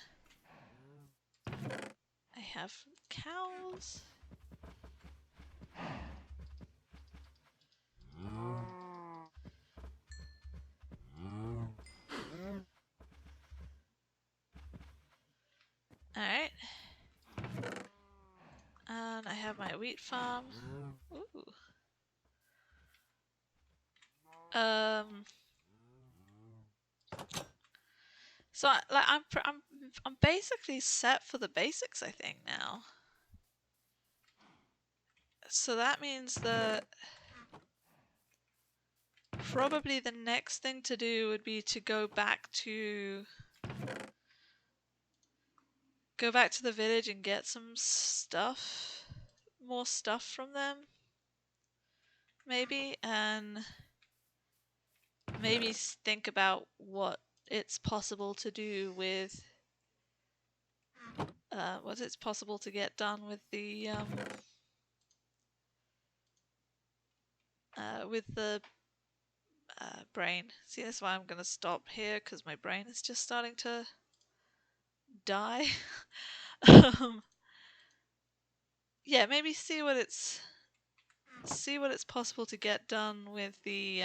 I have cows. Alright. And I have my wheat farm. Ooh. So I'm basically set for the basics, I think now. So that means that probably the next thing to do would be to go back to the village and get some stuff, more stuff from them, maybe, and maybe think about what it's possible to do with what it's possible to get done with the brain. See, that's why I'm gonna stop here, because my brain is just starting to die. um, yeah, maybe see what it's possible to get done with the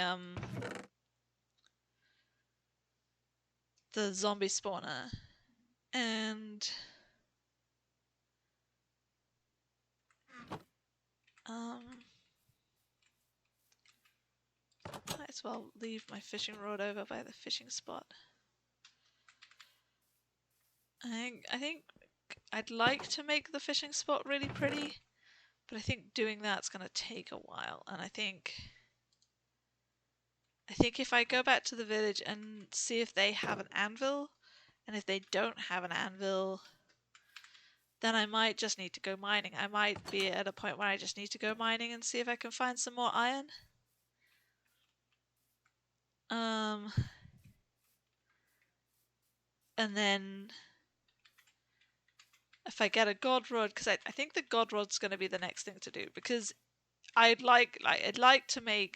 zombie spawner. And might as well leave my fishing rod over by the fishing spot. I think I'd like to make the fishing spot really pretty, but I think doing that's gonna take a while, and I think if I go back to the village and see if they have an anvil, and if they don't have an anvil, then I might just need to go mining. I might be at a point where I just need to go mining and see if I can find some more iron. And then if I get a god rod, because I think the god rod's going to be the next thing to do, because I'd like to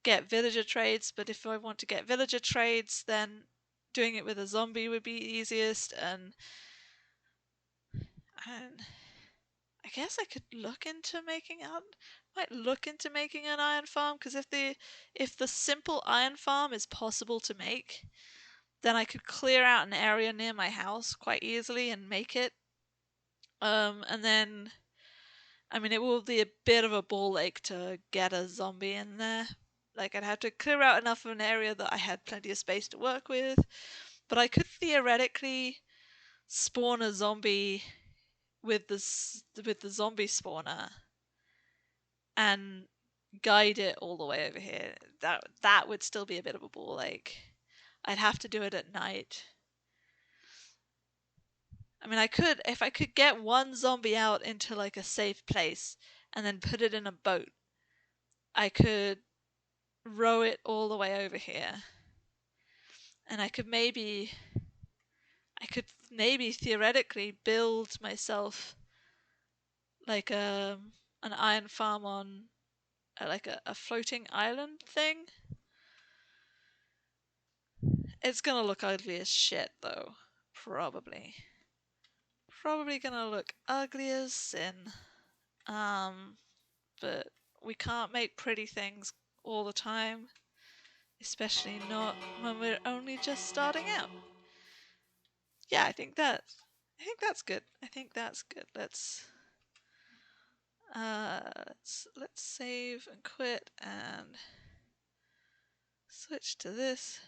get villager trades, but if I want to get villager trades, then doing it with a zombie would be easiest, and I guess I could look into making an iron farm, because if the simple iron farm is possible to make, then I could clear out an area near my house quite easily and make it. And then, I mean, it will be a bit of a ball ache to get a zombie in there. Like, I'd have to clear out enough of an area that I had plenty of space to work with. But I could theoretically spawn a zombie with the zombie spawner and guide it all the way over here. That would still be a bit of a ball ache. I'd have to do it at night. I mean, if I could get one zombie out into like a safe place and then put it in a boat, I could row it all the way over here. And I could maybe theoretically build myself like an iron farm on like a floating island thing. It's gonna look ugly as shit though, probably gonna look ugly as sin. But we can't make pretty things all the time, especially not when we're only just starting out. Yeah, I think that's good. Let's save and quit and switch to this.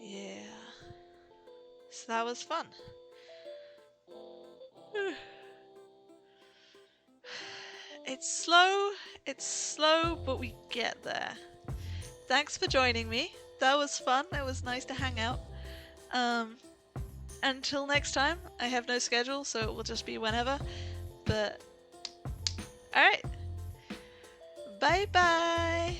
Yeah. So that was fun. It's slow, but we get there. Thanks for joining me. That was fun. It was nice to hang out. Until next time, I have no schedule, so it will just be whenever. But, alright. Bye bye!